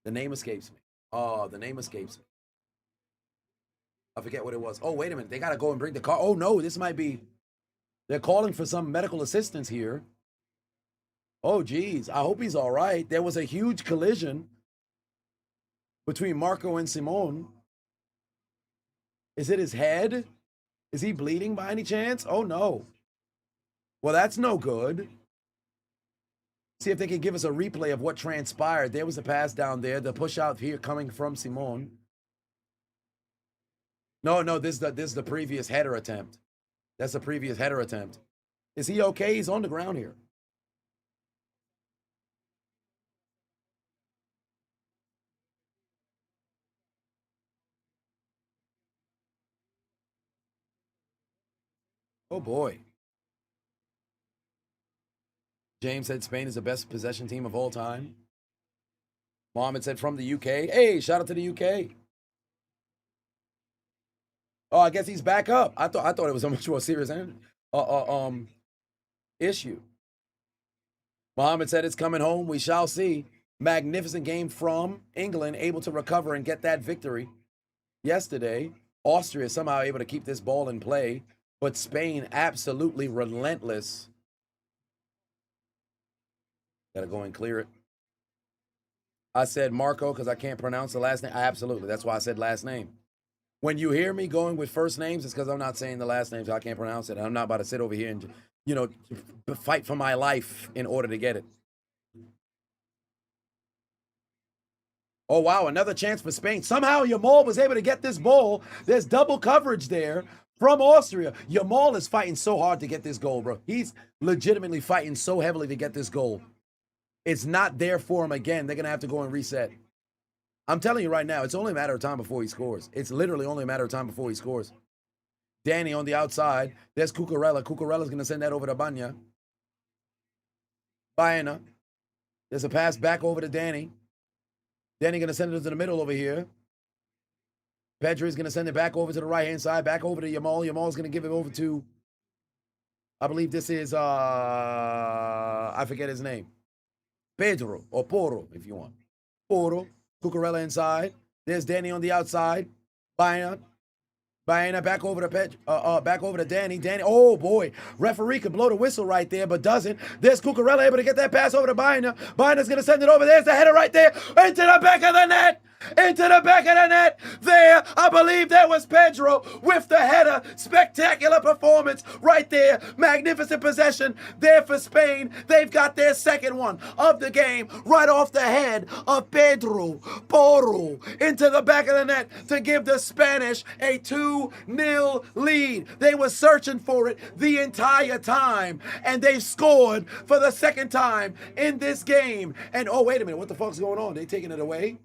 The name escapes me. The name escapes me. I forget what it was. Oh, wait a minute. They got to go and bring the car. Oh, no, this might be. They're calling for some medical assistance here. Oh, geez. I hope he's all right. There was a huge collision between Marco and Simone. Is it his head? Is he bleeding by any chance? Oh, no. Well, that's no good. See if they can give us a replay of what transpired. There was a pass down there. The push out here coming from Simone. No, this is the previous header attempt. That's the previous header attempt. Is he okay? He's on the ground here. Oh, boy. James said Spain is the best possession team of all time. Mohammed said from the UK. Hey, shout out to the UK. Oh, I guess he's back up. I thought it was a much more serious issue. Mohammed said it's coming home. We shall see. Magnificent game from England, able to recover and get that victory yesterday. Austria somehow able to keep this ball in play, but Spain absolutely relentless. Gotta go and clear it. I said Marco because I can't pronounce the last name. Absolutely. That's why I said last name. When you hear me going with first names, it's because I'm not saying the last names. I can't pronounce it. I'm not about to sit over here and, fight for my life in order to get it. Oh, wow, another chance for Spain. Somehow Yamal was able to get this ball. There's double coverage there from Austria. Yamal is fighting so hard to get this goal, bro. He's legitimately fighting so heavily to get this goal. It's not there for him again. They're going to have to go and reset. I'm telling you right now, it's only a matter of time before he scores. It's literally only a matter of time before he scores. Danny on the outside. There's Cucurella. Cucurella's going to send that over to Banya. Baena. There's a pass back over to Danny. Danny going to send it to the middle over here. Pedri's going to send it back over to the right-hand side, back over to Yamal. Yamal's going to give it over to, I believe this is, I forget his name. Pedro, or Poro, if you want. Poro. Cucurella inside. There's Danny on the outside. Baena back over to back over to Danny. Danny, oh boy. Referee could blow the whistle right there, but doesn't. There's Cucurella able to get that pass over to Baena. Baena's gonna send it over. There's the header right there. Into the back of the net. Into the back of the net. There, I believe that was Pedro with the header. Spectacular performance right there. Magnificent possession there for Spain. They've got their second one of the game right off the head of Pedro Porro into the back of the net to give the Spanish a 2-0 lead. They were searching for it the entire time, and they scored for the second time in this game. And oh, wait a minute, what the fuck's going on? They taking it away?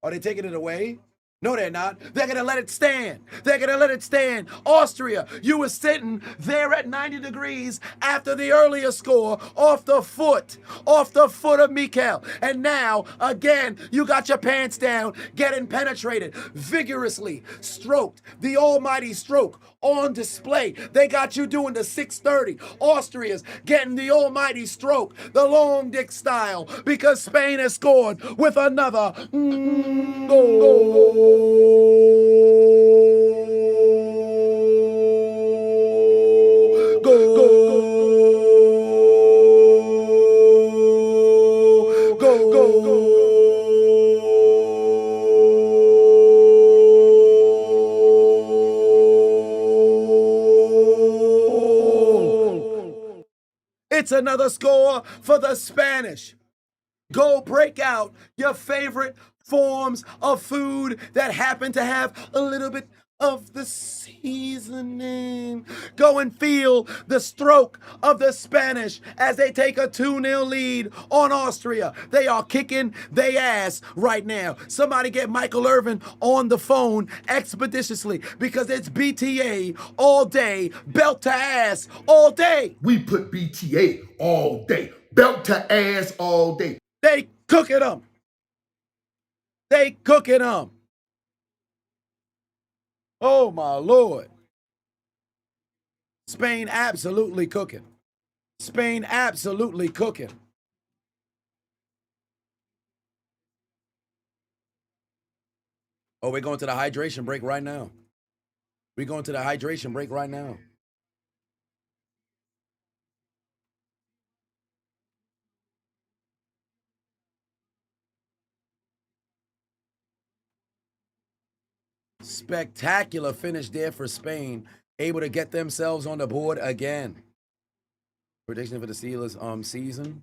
Are they taking it away? No, they're not. They're going to let it stand. They're going to let it stand. Austria, you were sitting there at 90 degrees after the earlier score off the foot of Mikel. And now, again, you got your pants down, getting penetrated, vigorously stroked, the almighty stroke on display. They got you doing the 630. Austria's getting the almighty stroke, the long dick style, because Spain has scored with another goal. It's another score for the Spanish. Go break out your favorite forms of food that happen to have a little bit of the seasoning. Go and feel the stroke of the Spanish as they take a 2-0 lead on Austria. They are kicking their ass right now. Somebody get Michael Irvin on the phone expeditiously because it's BTA all day, belt to ass all day. We put BTA all day, belt to ass all day. They cooking them. They cooking them. Oh, my Lord. Spain absolutely cooking. Spain absolutely cooking. Oh, we're going to the hydration break right now. We're going to the hydration break right now. Spectacular finish there for Spain, able to get themselves on the board again. Prediction for the Steelers season.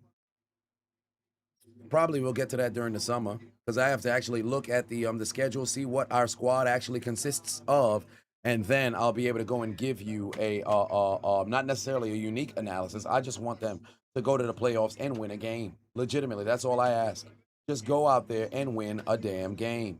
Probably we'll get to that during the summer because I have to actually look at the schedule, see what our squad actually consists of, and then I'll be able to go and give you a not necessarily a unique analysis. I just want them to go to the playoffs and win a game. Legitimately, that's all I ask. Just go out there and win a damn game.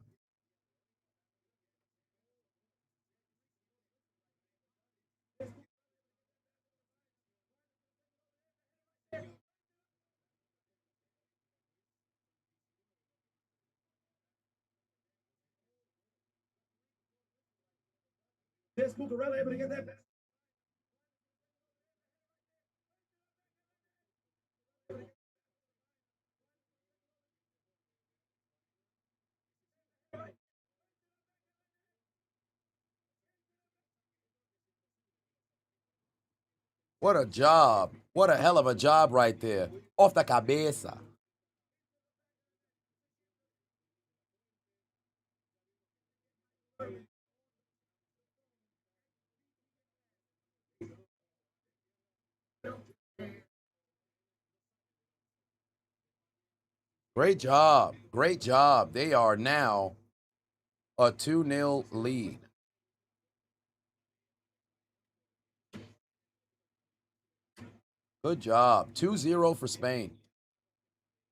What a job. What a hell of a job right there. Off the cabeza. Great job. Great job. They are now a 2-0 lead. Good job. 2-0 for Spain.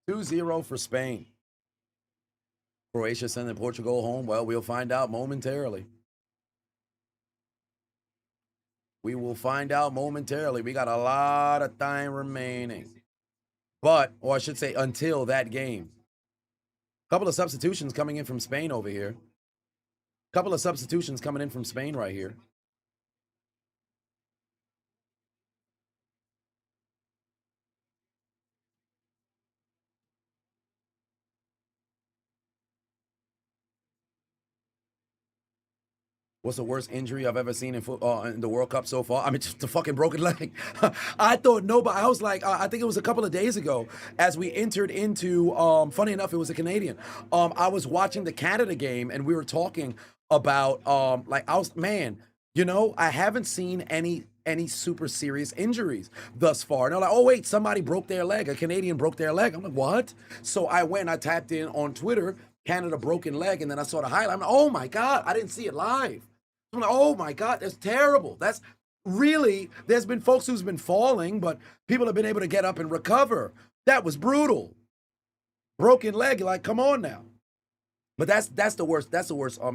2-0 for Spain. Croatia sending Portugal home. Well, we'll find out momentarily. We will find out momentarily. We got a lot of time remaining. But, or I should say, until that game. Couple of substitutions coming in from Spain over here. Couple of substitutions coming in from Spain right here. What's the worst injury I've ever seen in in the World Cup so far? I mean, just the fucking broken leg. I thought nobody. I was like, I think it was a couple of days ago as we entered into. Funny enough, it was a Canadian. I was watching the Canada game and we were talking about you know, I haven't seen any super serious injuries thus far. And they're like, oh wait, somebody broke their leg. A Canadian broke their leg. I'm like, what? So I tapped in on Twitter, Canada broken leg, and then I saw the highlight. I'm like, oh my God, I didn't see it live. I'm like, oh my God, that's terrible. That's really, there's been folks who's been falling, but people have been able to get up and recover. That was brutal. Broken leg, like, come on now. But that's the worst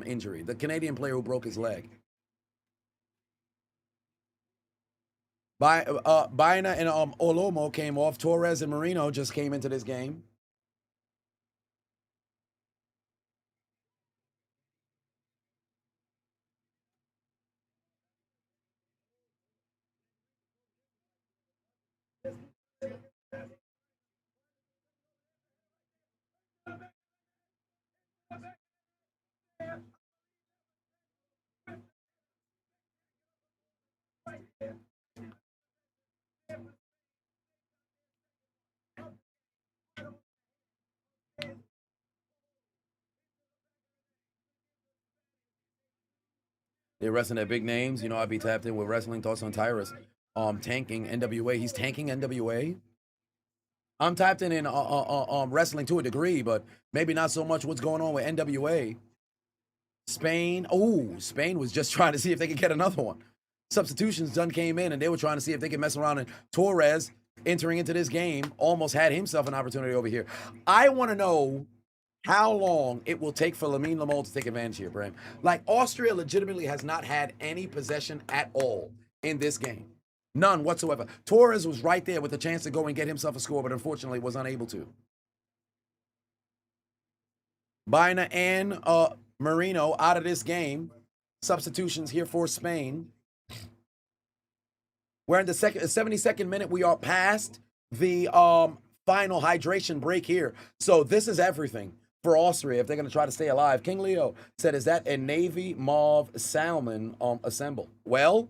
injury. The Canadian player who broke his leg. Baena and Olomo came off. Torres and Marino just came into this game. They're wrestling their big names. You know, I'd be tapped in with Wrestling Thoughts on Tyrus. Tanking NWA. He's tanking NWA. I'm tapped in wrestling to a degree, but maybe not so much what's going on with NWA. Spain. Oh, Spain was just trying to see if they could get another one. Substitutions done came in, and they were trying to see if they could mess around. And Torres, entering into this game, almost had himself an opportunity over here. I want to know how long it will take for Lamine Lamol to take advantage here, Bram. Like, Austria legitimately has not had any possession at all in this game. None whatsoever. Torres was right there with a chance to go and get himself a score, but unfortunately was unable to. Baena and Marino out of this game. Substitutions here for Spain. We're in the 72nd minute. We are past the final hydration break here. So this is everything for Austria if they're going to try to stay alive. King Leo said, is that a navy mauve salmon assemble? Well,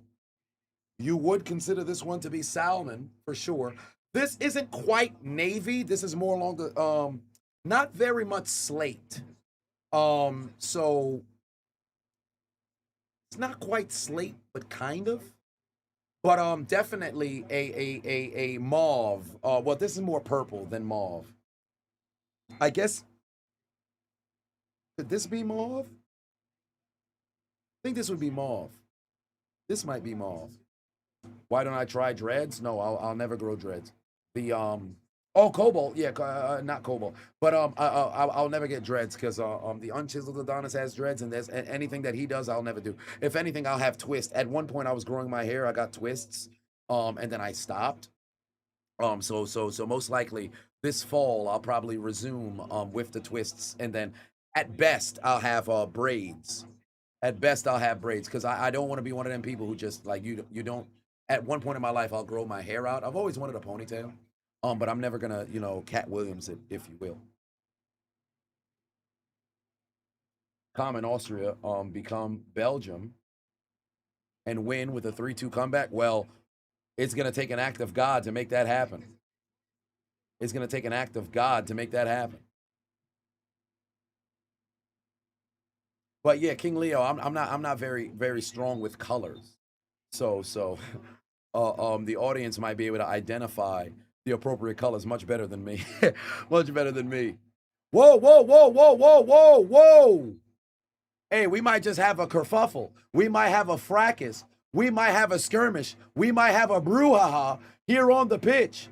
you would consider this one to be salmon for sure. This isn't quite navy. This is more along the not very much slate. So it's not quite slate, but kind of. But definitely a mauve. Well, this is more purple than mauve. I guess. Could this be mauve? I think this would be mauve. This might be mauve. Why don't I try dreads? No, I'll never grow dreads. The cobalt, yeah, not cobalt, but I'll never get dreads because the unchiseled Adonis has dreads, and there's anything that he does I'll never do. If anything, I'll have twists. At one point, I was growing my hair, I got twists, and then I stopped. So most likely this fall I'll probably resume with the twists, and then at best I'll have braids. At best, I'll have braids because I don't want to be one of them people who just like you don't. At one point in my life, I'll grow my hair out. I've always wanted a ponytail, but I'm never gonna, Cat Williams it, if you will. Common Austria, become Belgium and win with a 3-2 comeback. Well, it's gonna take an act of God to make that happen. It's gonna take an act of God to make that happen. But yeah, King Leo, I'm not very strong with colors, so the audience might be able to identify the appropriate colors much better than me, much better than me. Whoa, whoa, whoa, whoa, whoa, whoa, whoa! Hey, we might just have a kerfuffle. We might have a fracas. We might have a skirmish. We might have a brouhaha here on the pitch.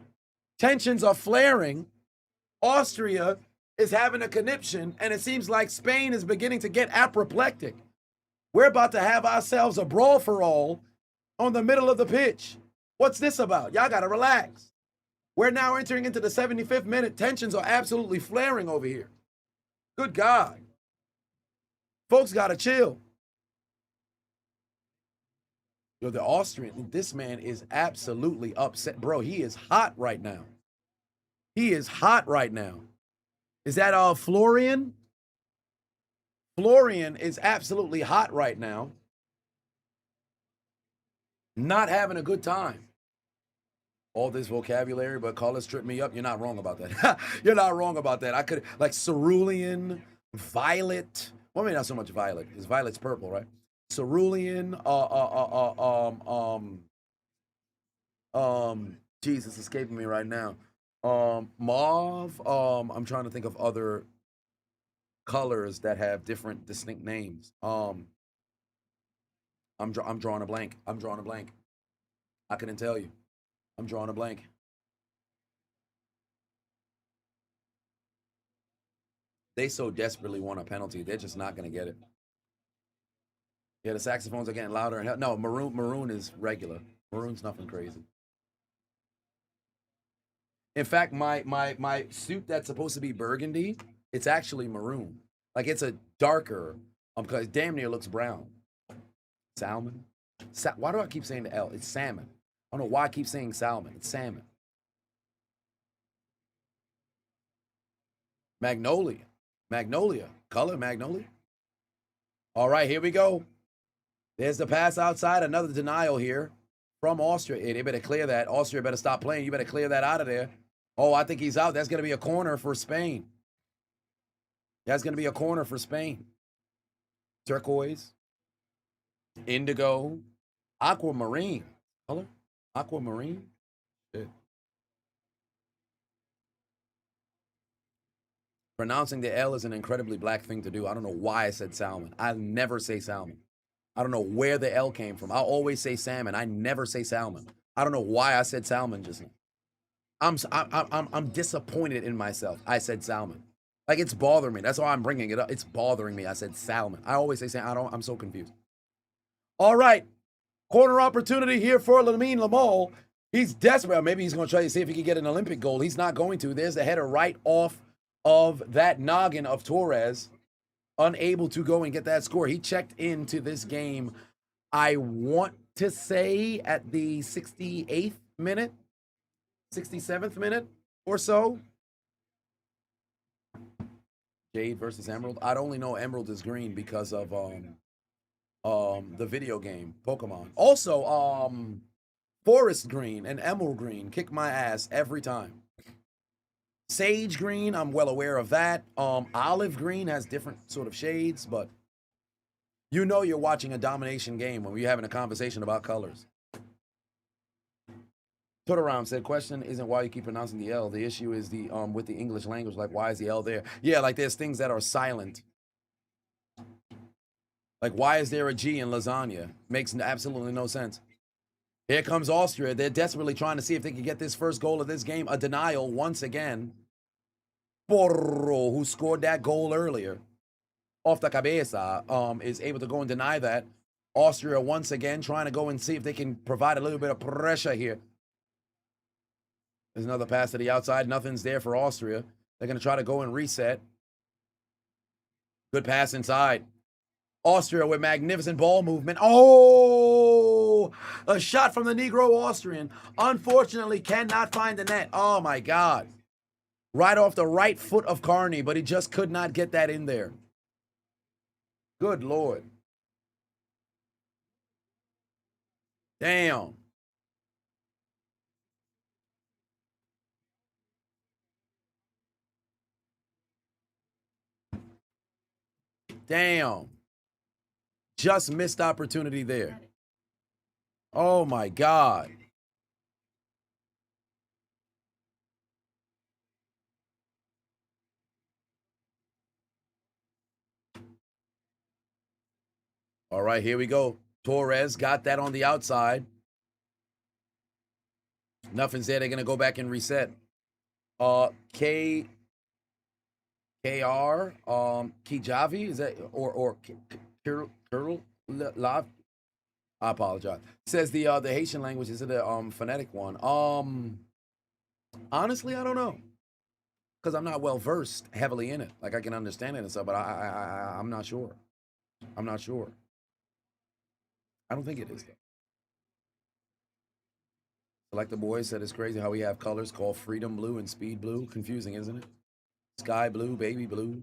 Tensions are flaring. Austria is having a conniption, and it seems like Spain is beginning to get apoplectic. We're about to have ourselves a brawl for all on the middle of the pitch. What's this about? Y'all got to relax. We're now entering into the 75th minute. Tensions are absolutely flaring over here. Good God. Folks got to chill. Yo, the Austrian, this man is absolutely upset. Bro, he is hot right now. He is hot right now. Is that Florian? Florian is absolutely hot right now. Not having a good time. All this vocabulary, but colors trip me up. You're not wrong about that. You're not wrong about that. I could, like, cerulean, violet. Well, maybe not so much violet, because violet's purple, right? Cerulean, Jesus, escaping me right now. Mauve. I'm trying to think of other colors that have different distinct names. I'm drawing a blank. I'm drawing a blank. I couldn't tell you. I'm drawing a blank. They so desperately want a penalty. They're just not going to get it. Yeah, the saxophones are getting louder and no, maroon is regular. Maroon's nothing crazy. In fact, my suit that's supposed to be burgundy, it's actually maroon. Like, it's a darker, because damn near looks brown. Salmon? Why do I keep saying the L? It's salmon. I don't know why I keep saying salmon. It's salmon. Magnolia. Magnolia. Color magnolia. All right, here we go. There's the pass outside. Another denial here from Austria. Hey, they better clear that. Austria better stop playing. You better clear that out of there. Oh, I think he's out. That's going to be a corner for Spain. That's going to be a corner for Spain. Turquoise. Indigo. Aquamarine. Color? Aquamarine? Shit. Pronouncing the L is an incredibly black thing to do. I don't know why I said salmon. I never say salmon. I don't know where the L came from. I always say salmon. I never say salmon. I don't know why I said salmon just now. I'm disappointed in myself. I said salmon. Like, it's bothering me. That's why I'm bringing it up. It's bothering me. I said salmon. I always say salmon. I'm so confused. All right. Corner opportunity here for Lamine Yamal. He's desperate. Maybe he's going to try to see if he can get an Olympic goal. He's not going to. There's the header right off of that noggin of Torres. Unable to go and get that score. He checked into this game, I want to say, at the 68th minute, 67th minute or so. Jade versus Emerald. I'd only know Emerald is green because of the video game Pokemon. Also, Forest Green and Emerald Green kick my ass every time. Sage Green, I'm well aware of that. Olive Green has different sort of shades, but you know you're watching a domination game when you're having a conversation about colors. Tootaround said, question isn't why you keep pronouncing the L. The issue is the with the English language, like, why is the L there? Yeah, like, there's things that are silent. Like, why is there a G in lasagna? Makes absolutely no sense. Here comes Austria. They're desperately trying to see if they can get this first goal of this game. A denial once again. Porro, who scored that goal earlier off the cabeza, is able to go and deny that. Austria once again trying to go and see if they can provide a little bit of pressure here. There's another pass to the outside. Nothing's there for Austria. They're going to try to go and reset. Good pass inside. Austria with magnificent ball movement. Oh, a shot from the Negro Austrian. Unfortunately, cannot find the net. Oh, my God. Right off the right foot of Carney, but he just could not get that in there. Good Lord. Damn. Damn. Just missed opportunity there. Oh, my God. All right, here we go. Torres got that on the outside. Nothing's there. They're going to go back and reset. Kijavi, is that, or Curl Lav? I apologize. Says the Haitian language is it a phonetic one? Honestly, I don't know. Because I'm not well versed heavily in it. Like I can understand it and stuff, but I'm not sure. I'm not sure. I don't think it is though. Like the boy said, it's crazy how we have colors called freedom blue and speed blue. Confusing, isn't it? Sky blue, baby blue.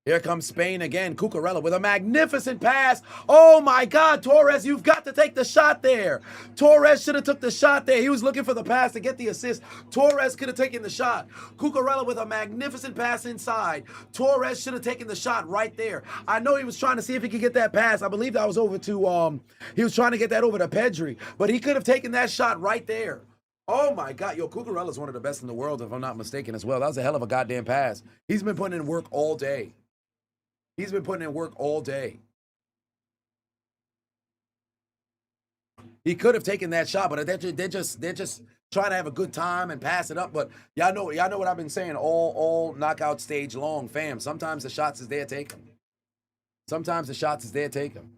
Here comes Spain again. Cucurella with a magnificent pass. Oh my God, Torres, you've got to take the shot there. Torres should have took the shot there. He was looking for the pass to get the assist. Torres could have taken the shot. Cucurella with a magnificent pass inside. Torres should have taken the shot right there. I know he was trying to see if he could get that pass. I believe that was over to, he was trying to get that over to Pedri, but he could have taken that shot right there. Oh my God, yo, Cucurella is one of the best in the world, if I'm not mistaken as well. That was a hell of a goddamn pass. He's been putting in work all day. He's been putting in work all day. He could have taken that shot, but they're just trying to have a good time and pass it up. But y'all know what I've been saying all knockout stage long, fam. Sometimes the shots is there, take them. Sometimes the shots is there, take them.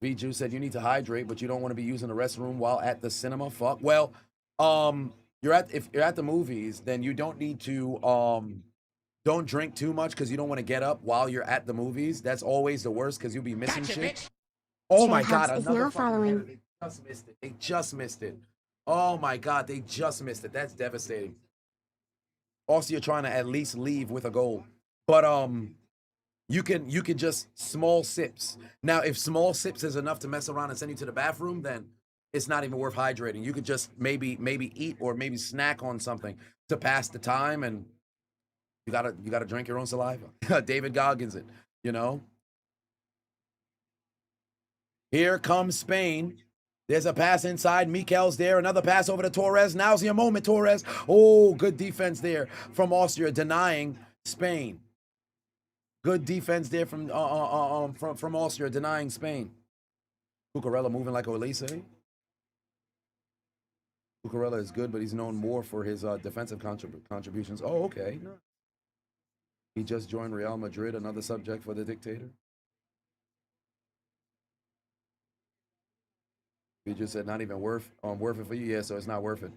V-Ju said you need to hydrate, but you don't want to be using the restroom while at the cinema. Fuck. Well, if you're at the movies, then you don't need to don't drink too much because you don't want to get up while you're at the movies. That's always the worst because you'll be missing shit. Bitch. Oh my God, another following. They just missed it. They just missed it. Oh my God, they just missed it. That's devastating. Also, you're trying to at least leave with a goal. But you can just small sips. Now, if small sips is enough to mess around and send you to the bathroom, then it's not even worth hydrating. You could just maybe eat or maybe snack on something to pass the time, and you gotta drink your own saliva. David Goggins it, you know. Here comes Spain. There's a pass inside. Mikel's there. Another pass over to Torres. Now's your moment, Torres. Oh, good defense there from Austria, denying Spain. Good defense there from Austria, denying Spain. Cucurella moving like Olise. Cucurella is good, but he's known more for his defensive contributions. Oh, okay. No. He just joined Real Madrid, another subject for the dictator. He just said not even worth it for you. Yeah, so it's not worth it.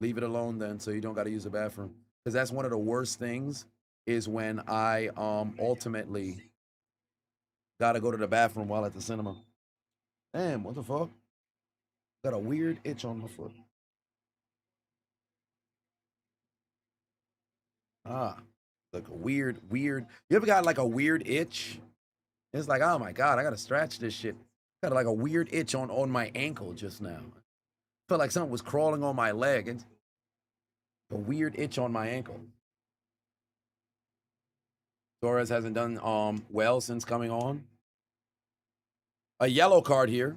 Leave it alone then, so you don't got to use the bathroom. Because that's one of the worst things is when I ultimately got to go to the bathroom while at the cinema. Damn, what the fuck? Got a weird itch on my foot. Like a weird. You ever got like a weird itch? It's like, oh my God, I gotta scratch this shit. Got like a weird itch on my ankle just now. Felt like something was crawling on my leg. It's a weird itch on my ankle. Torres hasn't done well since coming on. A yellow card here.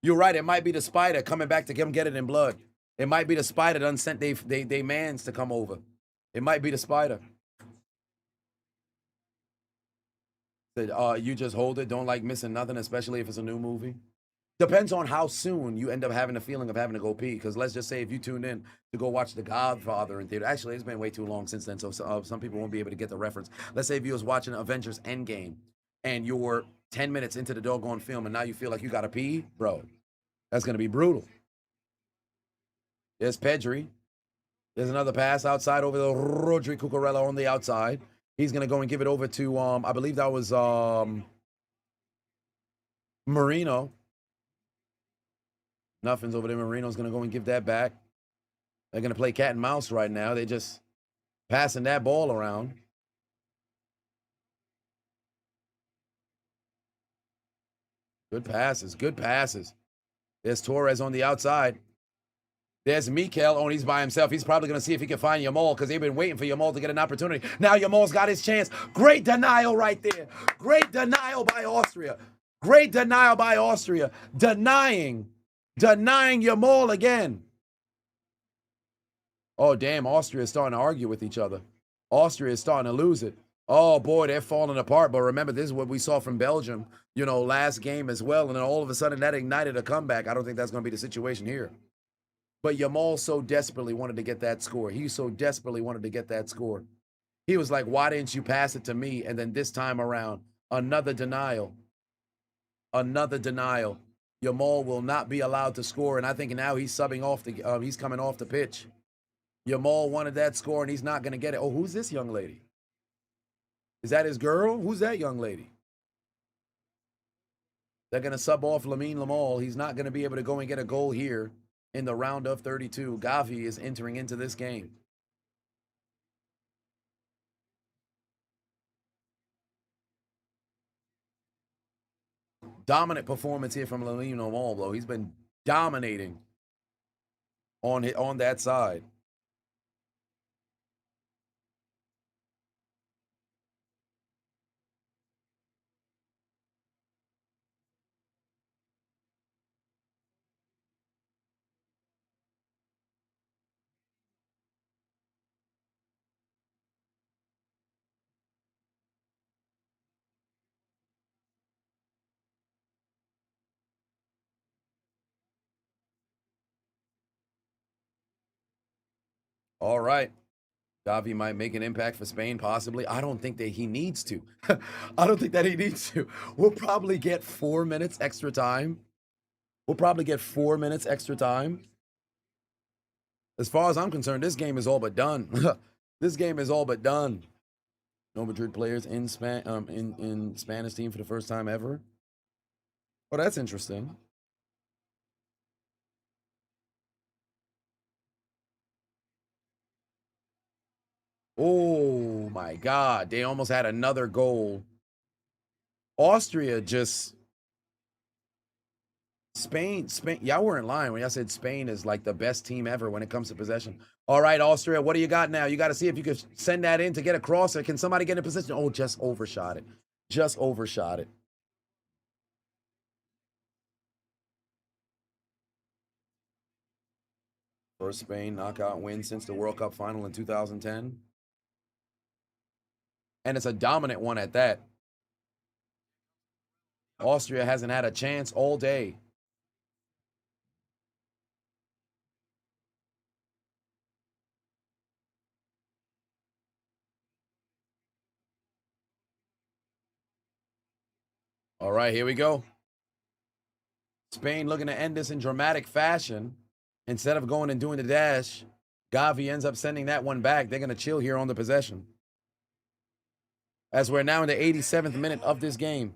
You're right, it might be the spider coming back to get it in blood. It might be the spider done sent they mans to come over. It might be the spider. Said, you just hold it. Don't like missing nothing, especially if it's a new movie. Depends on how soon you end up having the feeling of having to go pee. Because let's just say if you tuned in to go watch The Godfather in theater. Actually, it's been way too long since then, so some people won't be able to get the reference. Let's say if you was watching Avengers Endgame and you're 10 minutes into the doggone film and now you feel like you got to pee, bro, that's going to be brutal. There's Pedri. There's another pass outside over the Rodri Cucurella on the outside. He's going to go and give it over to, I believe that was Marino. Nothing's over there. Marino's going to go and give that back. They're going to play cat and mouse right now. They're just passing that ball around. Good passes. Good passes. There's Torres on the outside. There's Mikel. Oh, he's by himself. He's probably going to see if he can find Yamal because they've been waiting for Yamal to get an opportunity. Now Yamal's got his chance. Great denial right there. Great denial by Austria. Great denial by Austria. Denying Yamal again. Oh, damn. Austria is starting to argue with each other. Austria is starting to lose it. Oh, boy, they're falling apart. But remember, this is what we saw from Belgium, you know, last game as well. And then all of a sudden that ignited a comeback. I don't think that's going to be the situation here. But Yamal so desperately wanted to get that score. He so desperately wanted to get that score. He was like, why didn't you pass it to me? And then this time around, another denial. Another denial. Yamal will not be allowed to score. And I think now he's subbing off the, he's coming off the pitch. Yamal wanted that score and he's not going to get it. Oh, who's this young lady? Is that his girl? Who's that young lady? They're going to sub off Lamine Yamal. He's not going to be able to go and get a goal here. In the round of 32, Gavi is entering into this game. Dominant performance here from Lamine Yamal, bro. He's been dominating on that side. All right. Gavi might make an impact for Spain, possibly. I don't think that he needs to. I don't think that he needs to. We'll probably get 4 minutes extra time. We'll probably get 4 minutes extra time. As far as I'm concerned, this game is all but done. This game is all but done. No Madrid players in Spanish team for the first time ever. Oh, that's interesting. Oh my God, they almost had another goal. Austria just Spain, y'all weren't lying when y'all said Spain is like the best team ever when it comes to possession. All right, Austria, what do you got now? You got to see if you could send that in to get a crosser. Can somebody get in position? Oh, just overshot it. Just overshot it. First Spain knockout win since the World Cup final in 2010. And it's a dominant one at that. Austria hasn't had a chance all day. All right, here we go. Spain looking to end this in dramatic fashion. Instead of going and doing the dash, Gavi ends up sending that one back. They're going to chill here on the possession. As we're now in the 87th minute of this game.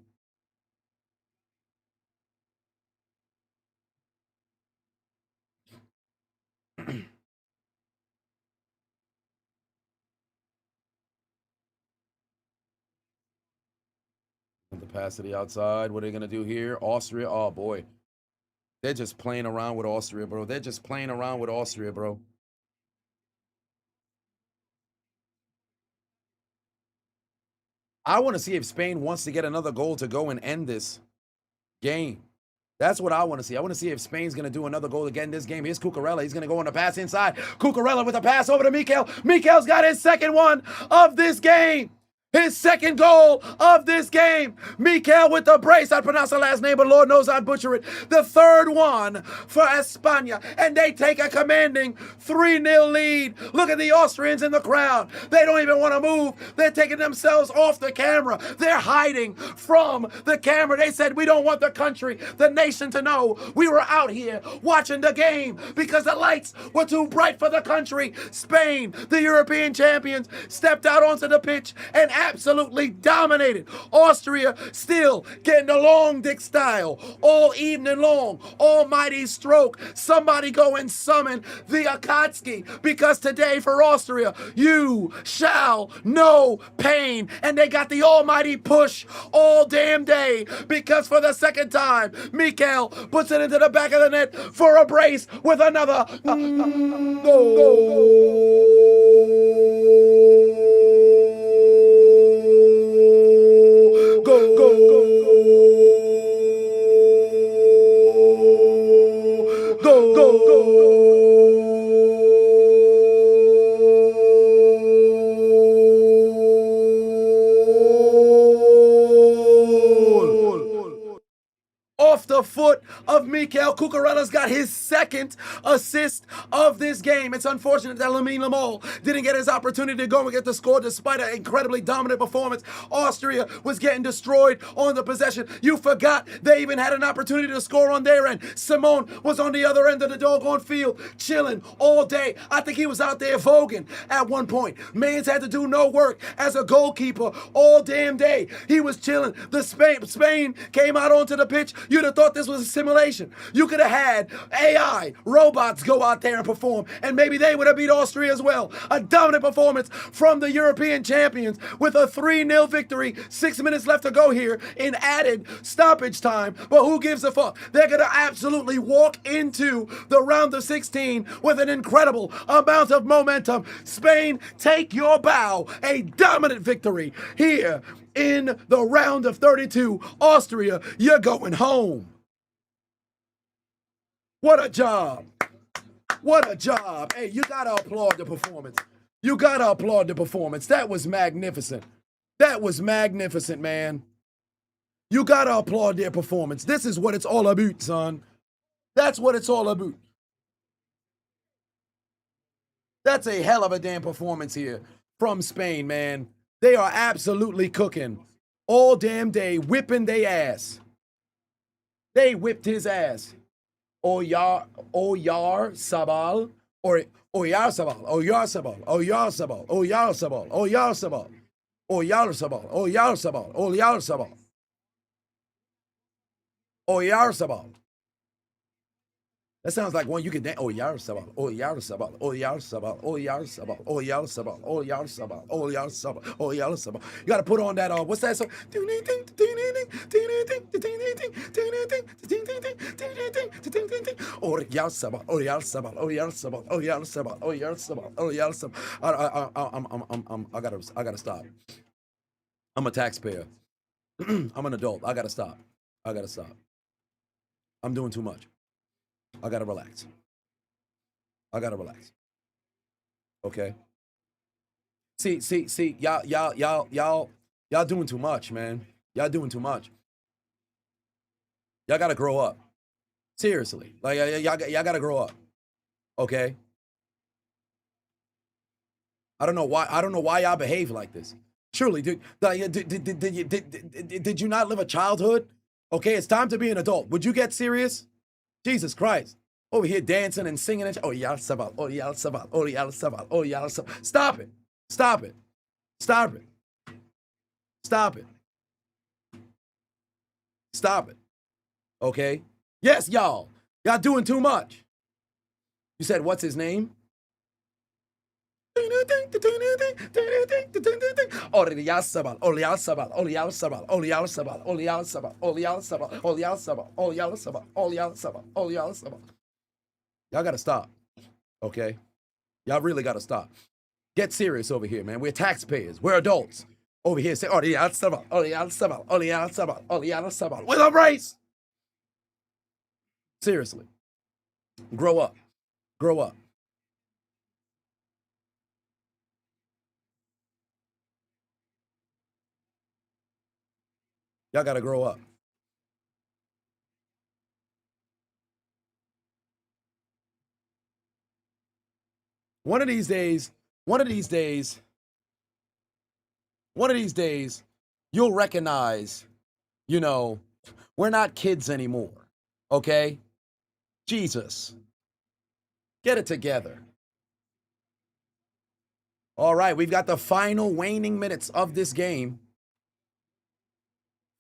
The pass to the outside. What are they going to do here? Austria. Oh, boy. They're just playing around with Austria, bro. They're just playing around with Austria, bro. I want to see if Spain wants to get another goal to go and end this game. That's what I want to see. I want to see if Spain's going to do another goal again this game. Here's Cucurella. He's going to go on the pass inside. Cucurella with a pass over to Mikel. Mikel's got his second one of this game. His second goal of this game. Mikel with the brace. I pronounce the last name, but Lord knows I'd butcher it. The third one for España. And they take a commanding 3-0 lead. Look at the Austrians in the crowd. They don't even want to move. They're taking themselves off the camera. They're hiding from the camera. They said, we don't want the country, the nation to know we were out here watching the game because the lights were too bright for the country. Spain, the European champions, stepped out onto the pitch and absolutely dominated. Austria still getting the long dick style all evening long. Almighty stroke. Somebody go and summon the Akatsuki, because today for Austria, you shall know pain. And they got the almighty push all damn day, because for the second time, Mikel puts it into the back of the net for a brace with another off the foot of Mikel. Cucurella's got his second assist of this game. It's unfortunate that Lamine Yamal didn't get his opportunity to go and get the score despite an incredibly dominant performance. Austria was getting destroyed on the possession. You forgot they even had an opportunity to score on their end. Simone was on the other end of the doggone field, chilling all day. I think he was out there voguing at one point. Mans had to do no work as a goalkeeper all damn day. He was chilling. Spain came out onto the pitch. You'd have thought this was a simulation. You could have had AI, robots go out there and perform, and maybe they would have beat Austria as well. A dominant performance from the European champions with a 3-0 victory. 6 minutes left to go here in added stoppage time, but who gives a fuck? They're going to absolutely walk into the round of 16 with an incredible amount of momentum. Spain, take your bow. A dominant victory here in the round of 32. Austria, you're going home. What a job. What a job. Hey, you gotta applaud the performance. You gotta applaud the performance. That was magnificent. That was magnificent, man. You gotta applaud their performance. This is what it's all about, son. That's what it's all about. That's a hell of a damn performance here from Spain, man. They are absolutely cooking all damn day, whipping their ass. They whipped his ass. Oyar Sabal, or Oyar Sabal, Oyar Sabal, Oyar Sabal, Oyar Sabal, Oyar Sabal, Oyar Sabal, Oyar Sabal, Oyar Sabal, Oyar Sabal. That sounds like one you can dance. Oyar Sabal, Oyar Sabal, Oyar Sabal, Oyar Sabal, Oyar Sabal, Oyar Sabal, Oyar Sabal, Oyar Sabal. You gotta put on that, what's that song? Oyar Sabal, Oyar Sabal, Oyar Sabal, Oyar Sabal, Oyar Sabal, Oyar Sabal. I gotta stop. I'm a taxpayer. I'm an adult. I gotta stop. I gotta stop. I'm doing too much. I gotta relax. I gotta relax. Okay. See, y'all doing too much, man. Y'all doing too much. Y'all gotta grow up. Seriously. Like y'all gotta grow up. Okay. I don't know why y'all behave like this. Surely, did you not live a childhood? Okay, it's time to be an adult. Would you get serious? Jesus Christ. Over here dancing and singing and oh y'all sabal, oh y'all sabal, oh y'all sabal, oh y'all sabal. Stop it. Stop it. Stop it. Stop it. Stop it. Okay? Yes, y'all. Y'all doing too much. You said what's his name? Orial Sabal, Orial Sabal, Orial Sabal, Orial Sabal, Orial Sabal, Orial Sabal, Orial Sabal, Orial Sabal, Orial Sabal, Orial Sabal. Y'all gotta stop. Okay? Y'all really gotta stop. Get serious over here, man. We're taxpayers. We're adults. Over here, say Orial Sabal, Orial Sabal, Orial Sabal, Orial Sabal. With a race. Seriously. Grow up. Grow up. Y'all got to grow up. One of these days, you'll recognize, you know, we're not kids anymore. Okay? Jesus. Get it together. All right, we've got the final waning minutes of this game.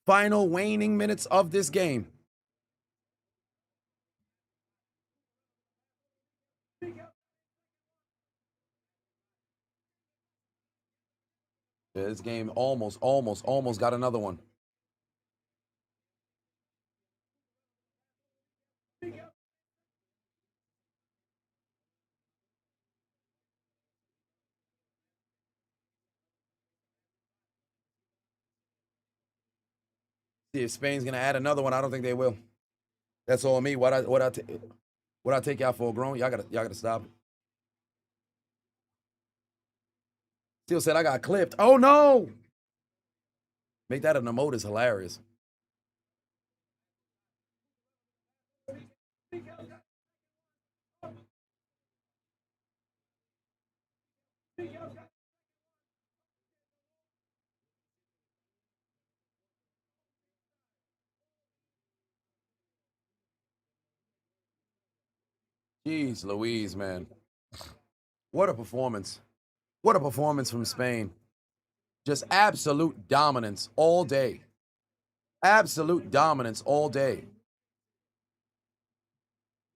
Final waning minutes of this game. This game almost got another one. See if Spain's gonna add another one. I don't think they will. That's all me. What I take y'all for a grown? Y'all gotta stop it. Still said I got clipped. Oh no! Make that an emote is hilarious. Jeez Louise, man. What a performance. What a performance from Spain. Just absolute dominance all day. Absolute dominance all day.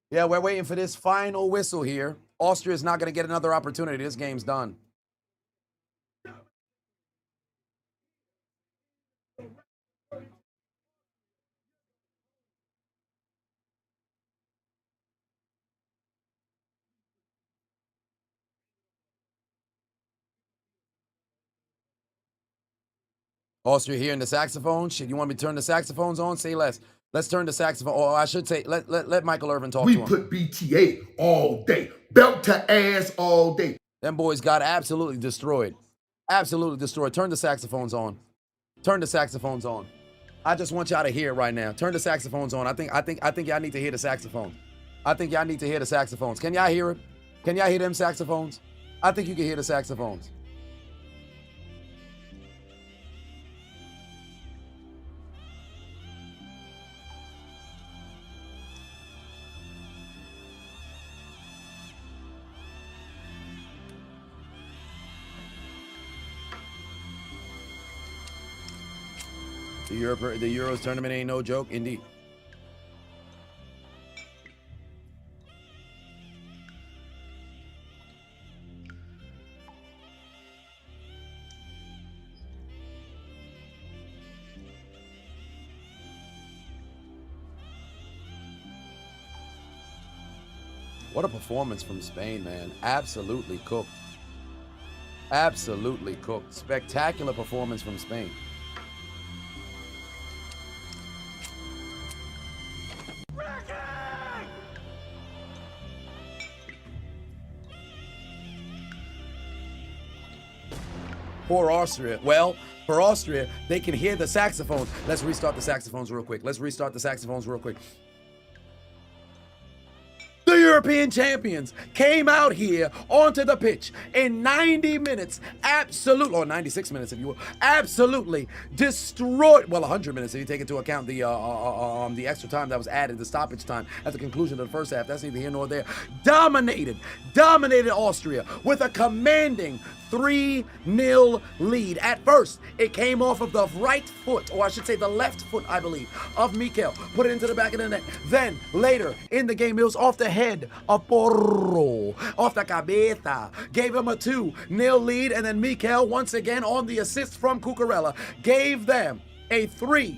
Yeah, we're waiting for this final whistle here. Austria is not going to get another opportunity. This game's done. Austria here in the saxophone. Shit, you want me to turn the saxophones on? Say less. Let's turn the saxophone. Or I should say, let Michael Irvin talk to We him. put BTA all day. Belt to ass all day. Them boys got absolutely destroyed. Absolutely destroyed. Turn the saxophones on. Turn the saxophones on. I just want y'all to hear it right now. Turn the saxophones on. I think y'all need to hear the saxophones. I think y'all need to hear the saxophones. Can y'all hear it? Can y'all hear them saxophones? I think you can hear the saxophones. The Euros tournament ain't no joke, indeed. What a performance from Spain, man. Absolutely cooked. Absolutely cooked. Spectacular performance from Spain. For Austria, well, for Austria, they can hear the saxophones. Let's restart the saxophones real quick. The European champions came out here onto the pitch in 90 minutes, or 96 minutes if you will, absolutely destroyed. Well, 100 minutes if you take into account the extra time that was added, the stoppage time at the conclusion of the first half. That's neither here nor there. Dominated Austria with a commanding 3-0 lead. At first, it came off of the right foot, or I should say the left foot, I believe, of Mikel. Put it into the back of the net. Then, later in the game, it was off the head of Porro, off the cabeza. Gave him a 2-0 lead, and then Mikel, once again, on the assist from Cucurella, gave them a 3-0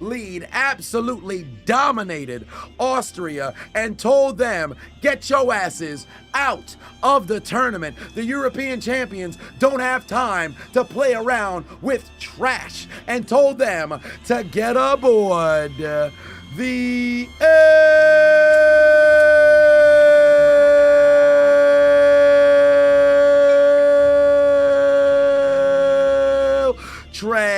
lead, absolutely dominated Austria, and told them, get your asses out of the tournament. The European champions don't have time to play around with trash, and told them to get aboard the train.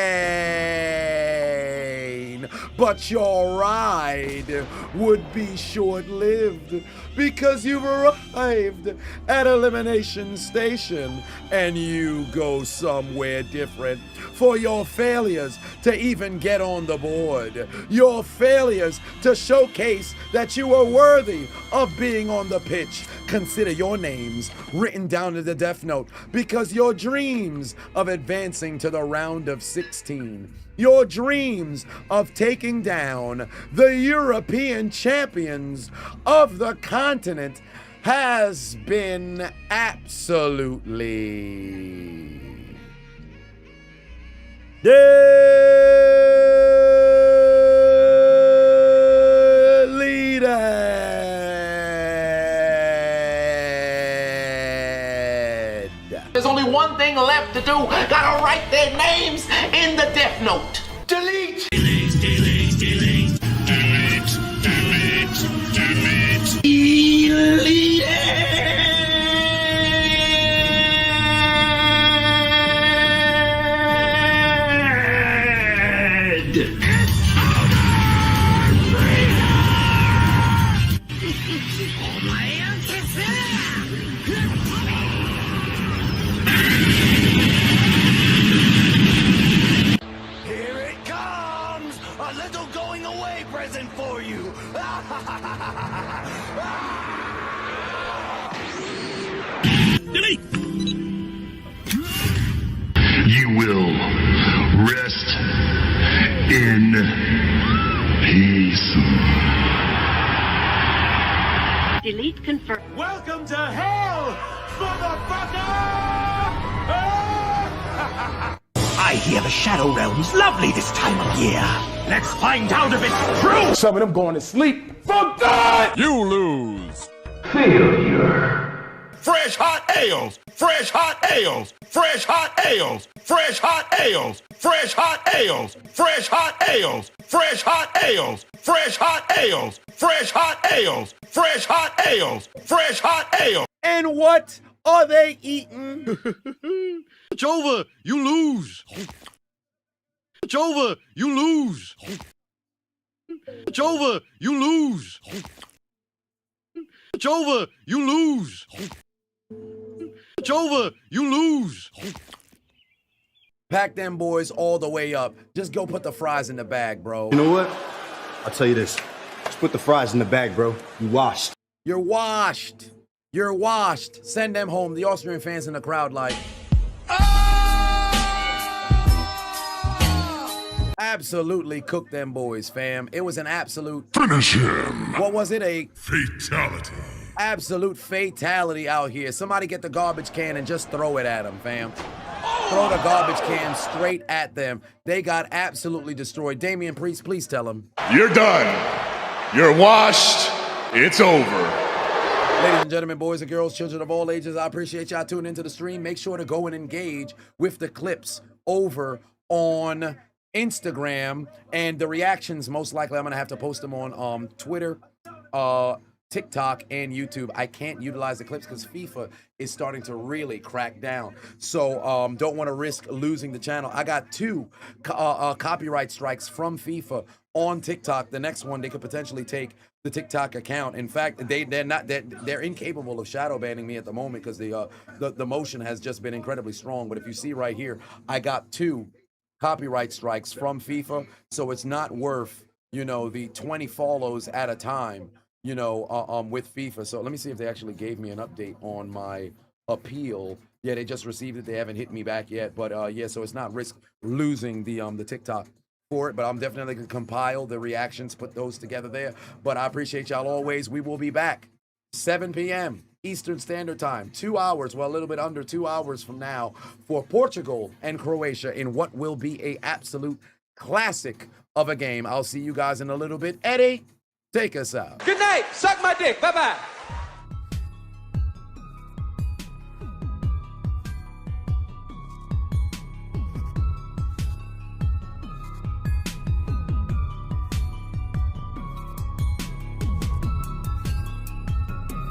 But your ride would be short-lived because you've arrived at Elimination Station and you go somewhere different. For your failures to even get on the board, your failures to showcase that you are worthy of being on the pitch, consider your names written down in the Death Note because your dreams of advancing to the round of 16, your dreams of taking down the European champions of the continent has been absolutely deleted. There's only one thing left to do. Gotta write their names in the Death Note. Delete! Delete, delete, delete. Delete, delete, delete. Delete present for you. Delete. You will rest in peace. Delete confirm. Welcome to hell, motherfucker! I hear the Shadow Realm's lovely this time of year. Let's find out if it's true. Some of them going to sleep. For God! You lose. Failure. Fresh hot ales. Fresh hot ales. Fresh hot ales. Fresh hot ales. Fresh hot ales. Fresh hot ales. Fresh hot ales. Fresh hot ales. Fresh hot ales. Fresh hot ales. Fresh hot ales. And what are they eating? It's over. You lose. It's over. You lose. It's over. You lose. It's over. You lose. It's over. You lose. Pack them boys all the way up. Just go put the fries in the bag, bro. You know what? I'll tell you this. Just put the fries in the bag, bro. You washed. You're washed. You're washed. Send them home. The Austrian fans in the crowd like... Absolutely cooked them boys, fam. It was an absolute... Finish him. What was it? A Fatality. absolute fatality out here. Somebody get the garbage can and just throw it at them, fam. Throw the garbage can straight at them. They got absolutely destroyed. Damian Priest, please tell them. You're done. You're washed. It's over. Ladies and gentlemen, boys and girls, children of all ages, I appreciate y'all tuning into the stream. Make sure to go and engage with the clips over on Instagram, and the reactions, most likely I'm gonna have to post them on Twitter, TikTok, and YouTube. I can't utilize the clips because FIFA is starting to really crack down. So don't want to risk losing the channel. I got 2 copyright strikes from FIFA on TikTok. The next one, they could potentially take the TikTok account. In fact, they're incapable of shadow banning me at the moment because the motion has just been incredibly strong. But if you see right here, I got 2 copyright strikes from FIFA, so it's not worth, you know, the 20 follows at a time, you know, with FIFA. So let me see if they actually gave me an update on my appeal. Yeah, they just received it. They haven't hit me back yet, but yeah, so it's not risk losing the TikTok for it, but I'm definitely gonna compile the reactions, put those together there. But I appreciate y'all always. We will be back 7 p.m. Eastern Standard Time, 2 hours, well, a little bit under 2 hours from now, for Portugal and Croatia in what will be a absolute classic of a game. I'll see you guys in a little bit. Eddie, take us out. Good night. Suck my dick. Bye-bye.